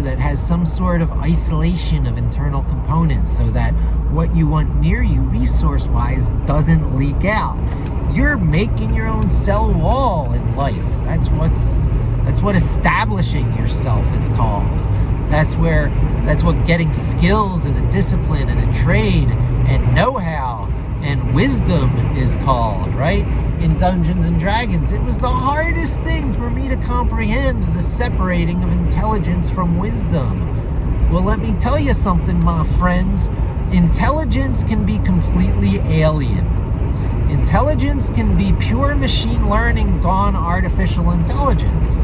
that has some sort of isolation of internal components, so that what you want near you, resource-wise, doesn't leak out. You're making your own cell wall in life. That's what establishing yourself is called. That's what getting skills and a discipline and a trade and know-how and wisdom is called, right? In Dungeons and Dragons, it was the hardest thing for me to comprehend, the separating of intelligence from wisdom. Well, let me tell you something, my friends. Intelligence can be completely alien. Intelligence can be pure machine learning gone artificial intelligence.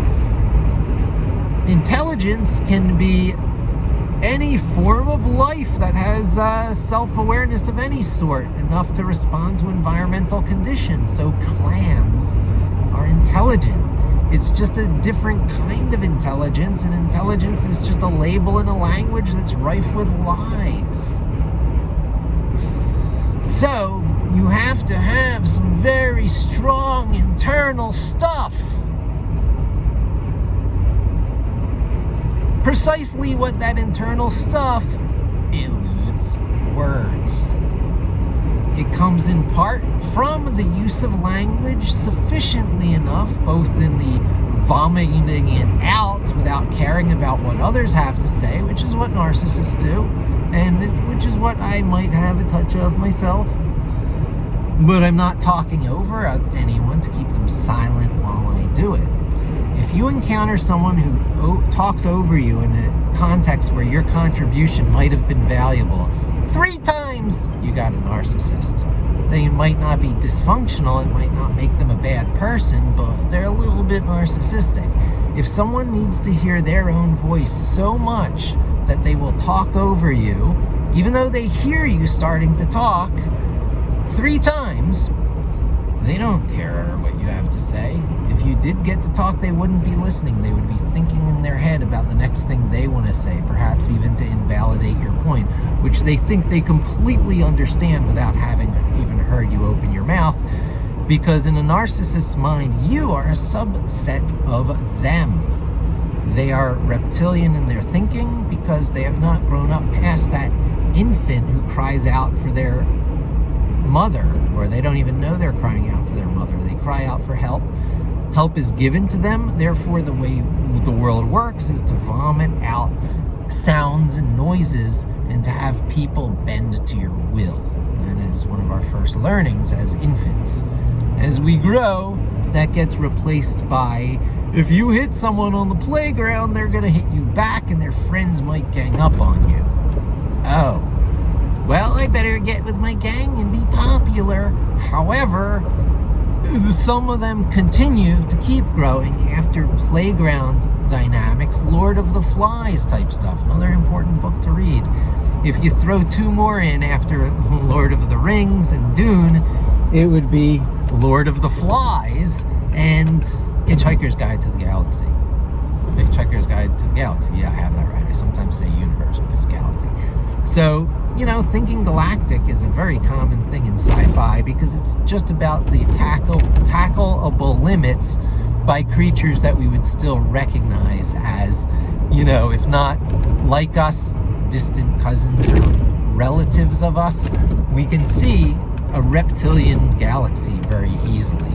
Intelligence can be any form of life that has self-awareness of any sort, enough to respond to environmental conditions. So clams are intelligent. It's just a different kind of intelligence, and intelligence is just a label in a language that's rife with lies. So you have to have some very strong internal stuff. Precisely what that internal stuff eludes words. It comes in part from the use of language sufficiently enough, both in the vomiting it out without caring about what others have to say, which is what narcissists do, and which is what I might have a touch of myself. But I'm not talking over anyone to keep them silent while I do it. If you encounter someone who talks over you in a context where your contribution might have been valuable 3 times, you got a narcissist. They might not be dysfunctional, it might not make them a bad person, but they're a little bit narcissistic. If someone needs to hear their own voice so much that they will talk over you, even though they hear you starting to talk 3 times, they don't care what you have to say. If you did get to talk, they wouldn't be listening. They would be thinking in their head about the next thing they want to say, perhaps even to invalidate your point, which they think they completely understand without having even heard you open your mouth, because in a narcissist's mind, you are a subset of them. They are reptilian in their thinking because they have not grown up past that infant who cries out for their mother, or they don't even know they're crying out for their mother. They cry out for help. Help is given to them. Therefore, the way the world works is to vomit out sounds and noises and to have people bend to your will. That is one of our first learnings as infants. As we grow, that gets replaced by, if you hit someone on the playground, they're going to hit you back and their friends might gang up on you. Oh, well, I better get with my gang and be popular. However, some of them continue to keep growing after playground dynamics, Lord of the Flies type stuff. Another important book to read. If you throw 2 more in after Lord of the Rings and Dune, it would be Lord of the Flies and Hitchhiker's Guide to the Galaxy. Hitchhiker's Guide to the Galaxy. Yeah, I have that right. I sometimes say universe, but it's galaxy. So, thinking galactic is a very common thing in sci-fi because it's just about the tackleable limits by creatures that we would still recognize as, if not like us, distant cousins or relatives of us. We can see a reptilian galaxy very easily,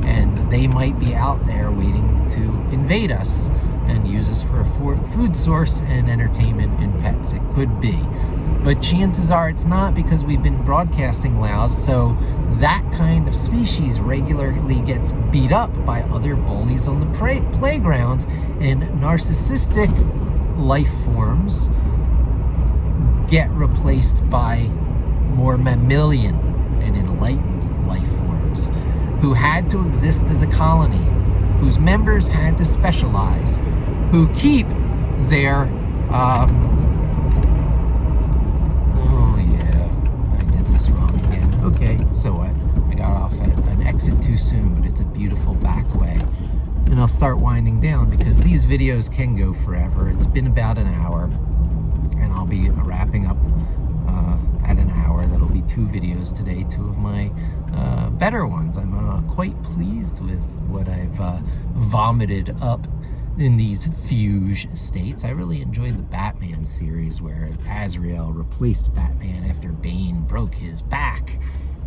and they might be out there waiting to invade us and use us for a food source and entertainment and pets. It could be, but chances are it's not, because we've been broadcasting loud, so that kind of species regularly gets beat up by other bullies on the playground, and narcissistic life forms get replaced by more mammalian and enlightened life forms who had to exist as a colony, whose members had to specialize, who keep their oh yeah, I did this wrong again. Okay, so what? I got off at an exit too soon, but it's a beautiful back way. And I'll start winding down because these videos can go forever. It's been about an hour, and I'll be wrapping up at an hour. That'll be 2 videos today, 2 of my better ones. I'm quite pleased with what I've vomited up in these fugue states. I really enjoyed the Batman series where Azrael replaced Batman after Bane broke his back.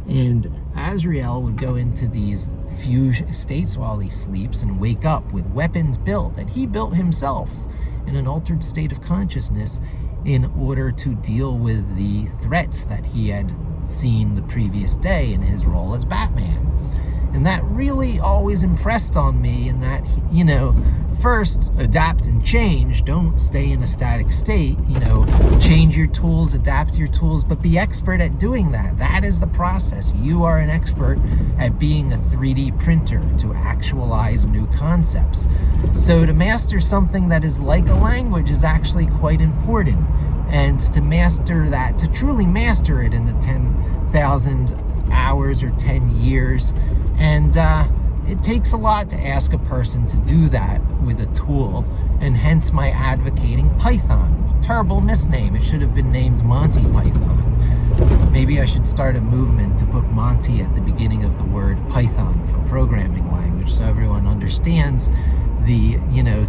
And Azrael would go into these fugue states while he sleeps and wake up with weapons built that he built himself in an altered state of consciousness in order to deal with the threats that he had seen the previous day in his role as Batman. And that really always impressed on me, in that, first, adapt and change. Don't stay in a static state. Change your tools, adapt your tools, but be expert at doing that. That is the process. You are an expert at being a 3D printer to actualize new concepts. So to master something that is like a language is actually quite important. And to master that, to truly master it in the 10,000 hours or 10 years, and it takes a lot to ask a person to do that with a tool, and hence my advocating Python. Terrible misname. It should have been named Monty Python. Maybe I should start a movement to put Monty at the beginning of the word Python for programming language, so everyone understands the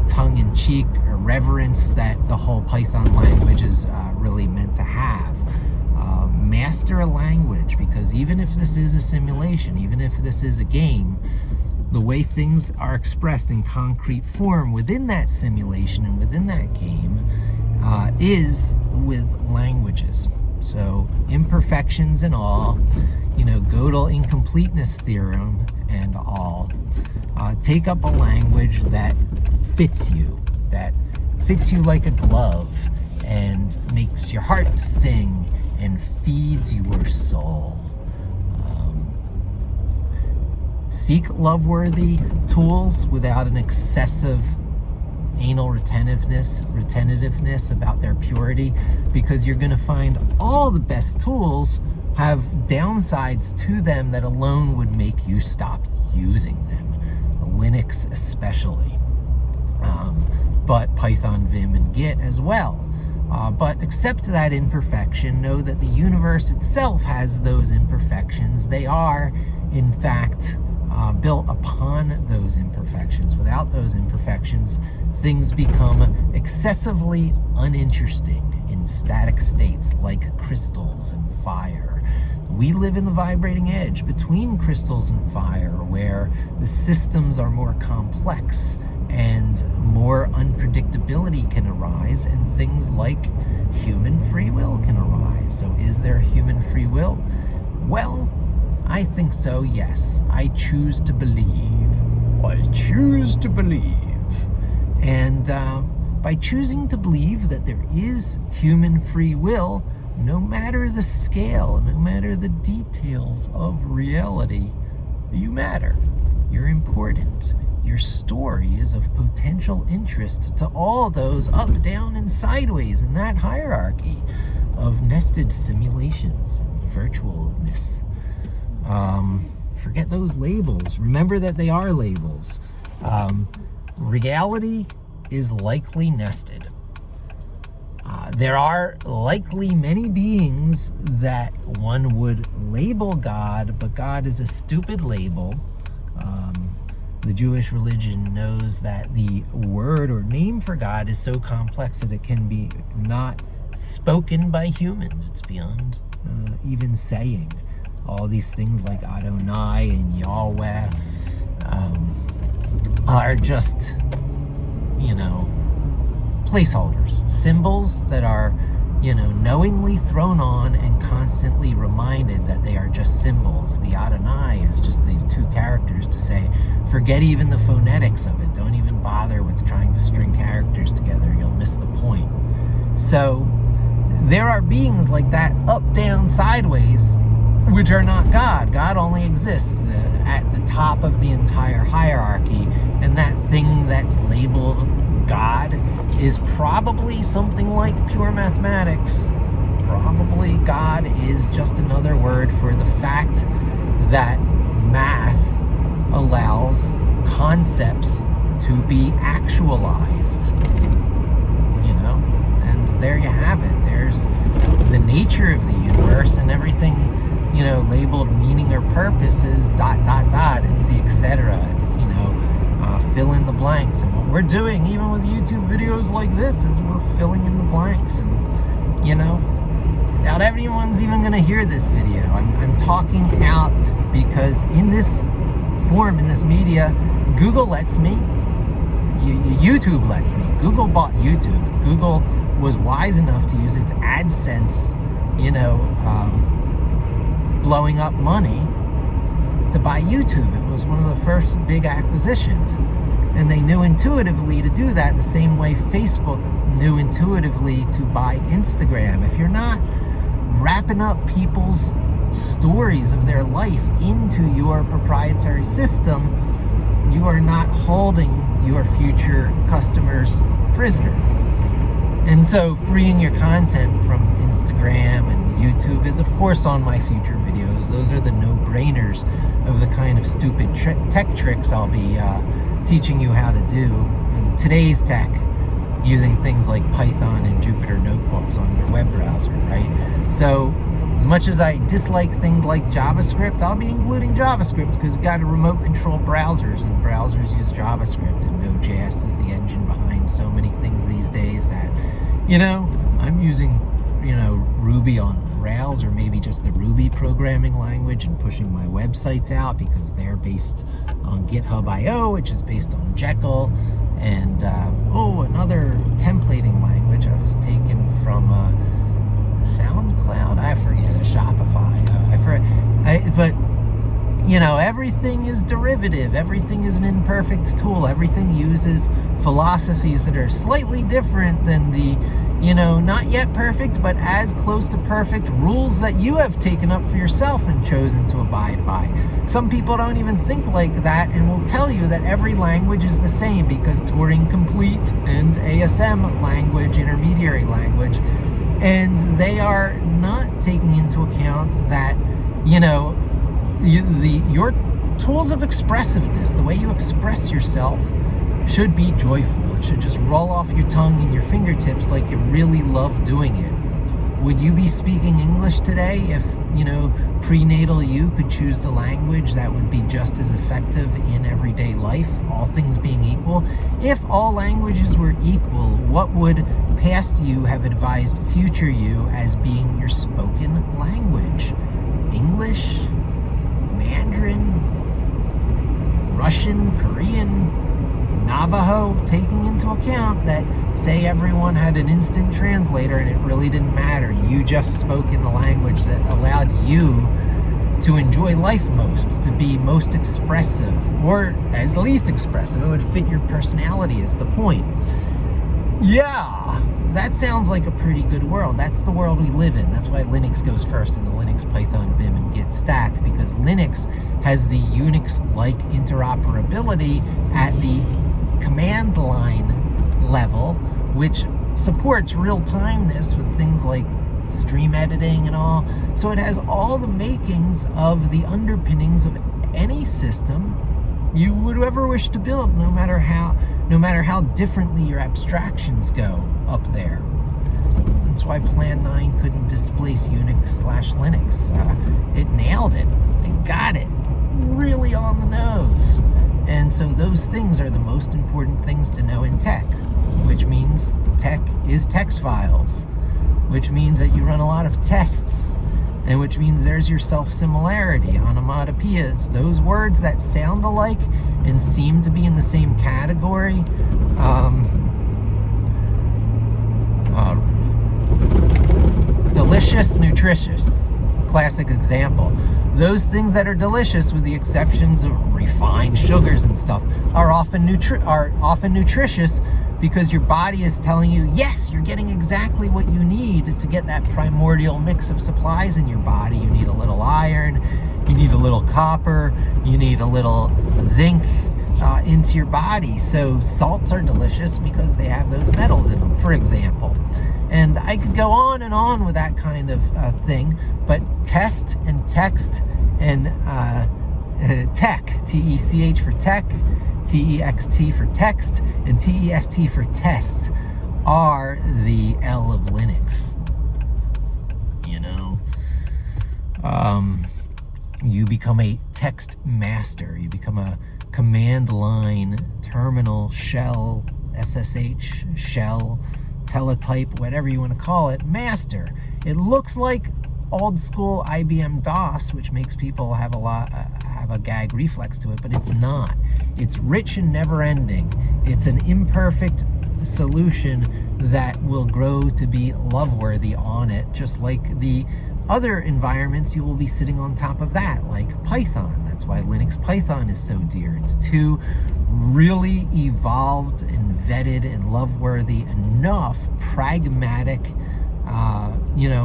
tongue-in-cheek reverence that the whole Python language is really meant to have. Master a language, because even if this is a simulation, even if this is a game, the way things are expressed in concrete form within that simulation and within that game is with languages. So imperfections and all, Gödel incompleteness theorem and all, take up a language that fits you like a glove and makes your heart sing and feeds your soul. Seek love-worthy tools without an excessive anal retentiveness about their purity, because you're going to find all the best tools have downsides to them that alone would make you stop using them. Linux especially, but Python, Vim, and Git as well. But accept that imperfection. Know that the universe itself has those imperfections. They are, in fact, built upon those imperfections. Without those imperfections, things become excessively uninteresting in static states like crystals and fire. We live in the vibrating edge between crystals and fire, where the systems are more complex and more unpredictability can arise, and things like human free will can arise. So is there human free will? Well, I think so, yes. I choose to believe. I choose to believe. And by choosing to believe that there is human free will, no matter the scale, no matter the details of reality, you matter. You're important. Your story is of potential interest to all those up, down, and sideways in that hierarchy of nested simulations and virtualness. Forget those labels. Remember that they are labels. Reality is likely nested. There are likely many beings that one would label God, but God is a stupid label. The Jewish religion knows that the word or name for God is so complex that it can be not spoken by humans. It's beyond even saying. All these things like Adonai and Yahweh are just, placeholders, symbols that are, knowingly thrown on and constantly reminded that they are just symbols. The Adonai is just these two characters to say, forget even the phonetics of it. Don't even bother with trying to string characters together. You'll miss the point. So there are beings like that, up, down, sideways, which are not God. God only exists at the top of the entire hierarchy, and that thing that's labeled God is probably something like pure mathematics. Probably God is just another word for the fact that math allows concepts to be actualized. And there you have it. There's the nature of the universe, and everything labeled meaning or purpose is ... It's the etc. It's, fill in the blanks. And what we're doing, even with YouTube videos like this, is we're filling in the blanks. And, doubt everyone's even going to hear this video. I'm talking out because in this form, in this media, Google lets me. YouTube lets me. Google bought YouTube. Google was wise enough to use its AdSense, blowing up money to buy YouTube. It was one of the first big acquisitions. And they knew intuitively to do that the same way Facebook knew intuitively to buy Instagram. If you're not wrapping up people's stories of their life into your proprietary system, you are not holding your future customers prisoner. And so freeing your content from Instagram and YouTube is, of course, on my future videos. Those are the no-brainers of the kind of stupid tech tricks I'll be teaching you how to do in today's tech, using things like Python and Jupyter notebooks on your web browser, right? So as much as I dislike things like JavaScript, I'll be including JavaScript because you've got to remote control browsers, and browsers use JavaScript, and Node.js is the engine behind so many things these days that, I'm using, Ruby on Rails, or maybe just the Ruby programming language, and pushing my websites out because they're based on GitHub.io, which is based on Jekyll, and another templating language I was taken from SoundCloud. I forget, a Shopify. But everything is derivative. Everything is an imperfect tool. Everything uses philosophies that are slightly different than the, not yet perfect, but as close to perfect rules that you have taken up for yourself and chosen to abide by. Some people don't even think like that and will tell you that every language is the same because Turing Complete and ASM language, intermediary language, and they are not taking into account that, your tools of expressiveness, the way you express yourself, should be joyful. It should just roll off your tongue and your fingertips like you really love doing it. Would you be speaking English today if, prenatal you could choose the language that would be just as effective in everyday life, all things being equal? If all languages were equal, what would past you have advised future you as being your spoken language? English, Mandarin, Russian, Korean, Navajo, taking into account that, say everyone had an instant translator and it really didn't matter. You just spoke in the language that allowed you to enjoy life most, to be most expressive, or as least expressive. It would fit your personality is the point. Yeah, that sounds like a pretty good world. That's the world we live in. That's why Linux goes first in the Linux, Python, Vim, and Git stack, because Linux has the Unix-like interoperability at the command line level, which supports real-timeness with things like stream editing and all. So it has all the makings of the underpinnings of any system you would ever wish to build, no matter how no matter how differently your abstractions go up there. That's why Plan 9 couldn't displace Unix/Linux. It nailed it. It got it really on the nose. And so those things are the most important things to know in tech, which means tech is text files, which means that you run a lot of tests, and which means there's your self-similarity, onomatopoeias, those words that sound alike and seem to be in the same category. Delicious, nutritious, classic example. Those things that are delicious, with the exceptions of refined sugars and stuff, are often nutritious, because your body is telling you, yes, you're getting exactly what you need to get that primordial mix of supplies in your body. You need a little iron, you need a little copper, you need a little zinc into your body. So salts are delicious because they have those metals in them, for example. And I could go on and on with that kind of thing, but test and text and tech, T-E-C-H for tech, T-E-X-T for text, and T-E-S-T for test are the L of Linux. You know, you become a text master. You become a command line, terminal, shell, SSH, shell, teletype, whatever you want to call it, master. It looks like old school IBM DOS, which makes people have a gag reflex to it, but it's not. It's rich and never ending. It's an imperfect solution that will grow to be love-worthy on it, just like the other environments you will be sitting on top of that, like Python. That's why Linux Python is so dear. It's two really evolved and vetted and love-worthy enough pragmatic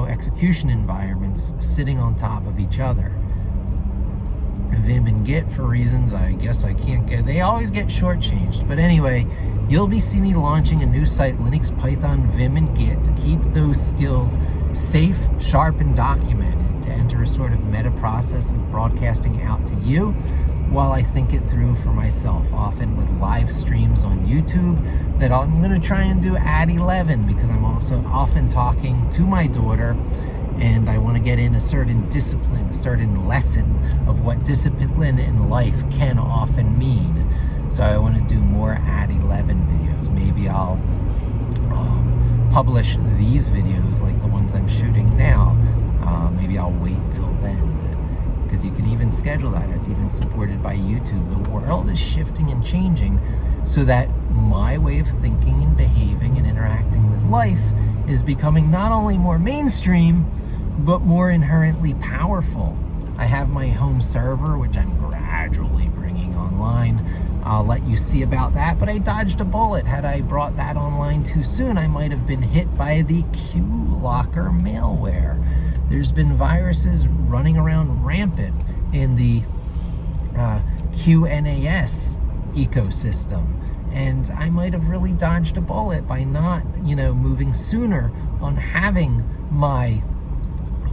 execution environments sitting on top of each other. Vim and Git, for reasons I guess I can't get, they always get shortchanged. But anyway, you'll be seeing me launching a new site, Linux, Python, Vim, and Git, to keep those skills safe, sharp, and documented, to enter a sort of meta process of broadcasting out to you while I think it through for myself, often with live streams on YouTube that I'm going to try and do at 11, because I'm also often talking to my daughter, and I want to get in a certain discipline, a certain lesson of what discipline in life can often mean. So I want to do more at 11 videos. Maybe I'll publish these videos like the ones I'm shooting now. Maybe I'll wait till then, because you can even schedule that. It's even supported by YouTube. The world is shifting and changing so that my way of thinking and behaving and interacting with life is becoming not only more mainstream, but more inherently powerful. I have my home server, which I'm gradually bringing online. I'll let you see about that, but I dodged a bullet. Had I brought that online too soon, I might have been hit by the Q-Locker malware. There's been viruses running around rampant in the QNAS ecosystem, and I might have really dodged a bullet by not, moving sooner on having my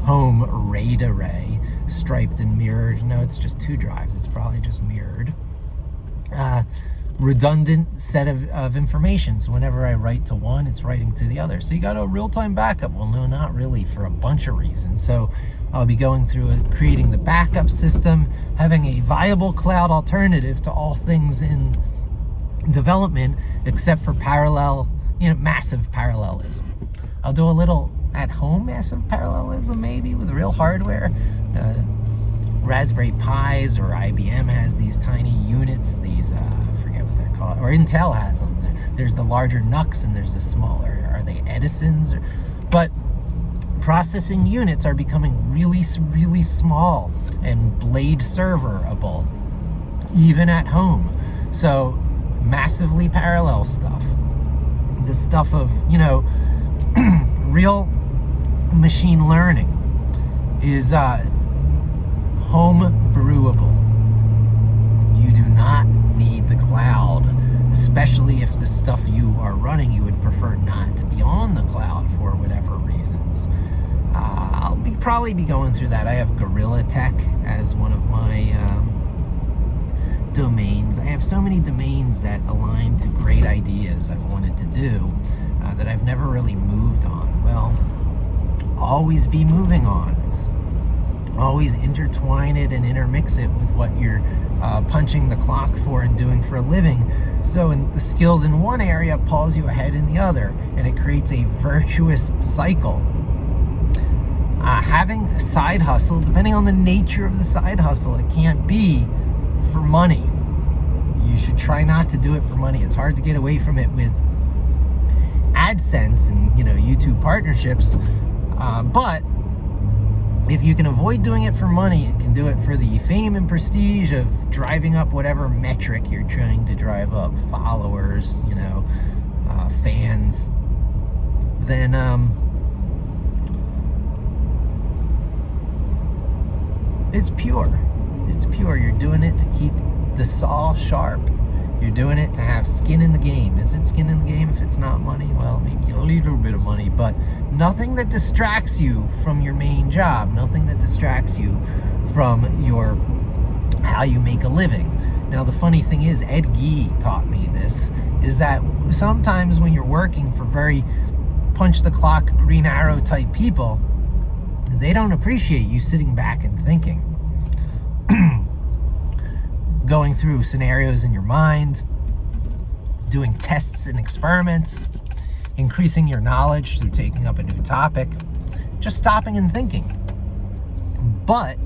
home RAID array striped and mirrored. No, it's just 2 drives. It's probably just mirrored. Redundant set of information. So whenever I write to one, it's writing to the other. So you got a real-time backup. Well, no, not really, for a bunch of reasons. So I'll be going through creating the backup system, having a viable cloud alternative to all things in development, except for massive parallelism. I'll do a little at-home massive parallelism, maybe, with real hardware. Raspberry Pis, or IBM has these tiny units, these, I forget what they're called, or Intel has them. There's the larger NUCs and there's the smaller, are they Edisons? But processing units are becoming really, really small and blade serverable, even at home. So massively parallel stuff. The stuff of, real machine learning is home brewable. You do not need the cloud, especially if the stuff you are running you would prefer not to be on the cloud for whatever reasons. I'll probably be going through that. I have Gorilla Tech as one of my domains. I have so many domains that align to great ideas I've wanted to do that I've never really moved on. Well, always be moving on. Always intertwine it and intermix it with what you're punching the clock for and doing for a living. So the skills in one area pulls you ahead in the other, and it creates a virtuous cycle. Having a side hustle, depending on the nature of the side hustle, it can't be for money. You should try not to do it for money. It's hard to get away from it with AdSense and YouTube partnerships, but if you can avoid doing it for money and can do it for the fame and prestige of driving up whatever metric you're trying to drive up, followers, fans, then it's pure. It's pure. You're doing it to keep the saw sharp. You're doing it to have skin in the game. Is it skin in the game if it's not money? Well, maybe a little bit of money, but nothing that distracts you from your main job. Nothing that distracts you from how you make a living. Now, the funny thing is, Ed Gee taught me this, is that sometimes when you're working for very punch the clock, green arrow type people, they don't appreciate you sitting back and thinking. Going through scenarios in your mind, doing tests and experiments, increasing your knowledge through taking up a new topic, just stopping and thinking. But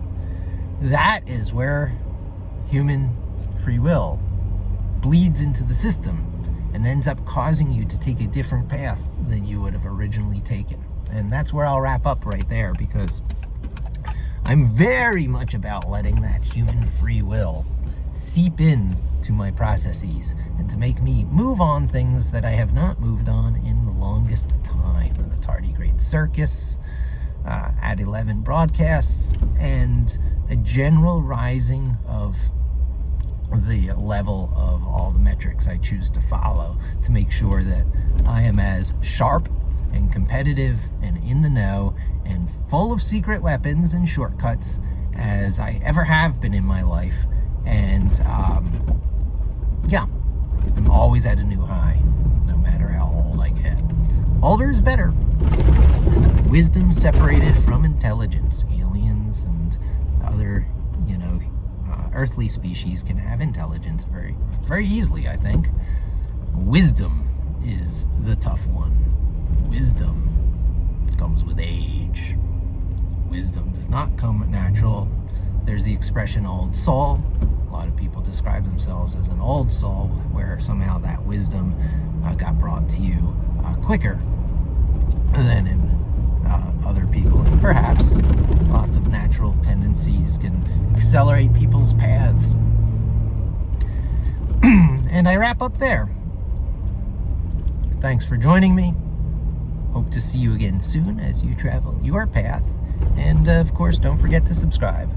that is where human free will bleeds into the system and ends up causing you to take a different path than you would have originally taken. And that's where I'll wrap up right there, because I'm very much about letting that human free will seep in to my processes and to make me move on things that I have not moved on in the longest time. The Tardigrade Circus, at 11 broadcasts, and a general rising of the level of all the metrics I choose to follow to make sure that I am as sharp and competitive and in the know and full of secret weapons and shortcuts as I ever have been in my life. And I'm always at a new high, no matter how old I get. Older is better. Wisdom separated from intelligence. Aliens and other, earthly species can have intelligence very, very easily, I think. Wisdom is the tough one. Wisdom comes with age. Wisdom does not come natural. There's the expression old soul. A lot of people describe themselves as an old soul, where somehow that wisdom got brought to you quicker than in other people. And perhaps lots of natural tendencies can accelerate people's paths. And I wrap up there. Thanks for joining me. Hope to see you again soon as you travel your path. And of course, don't forget to subscribe.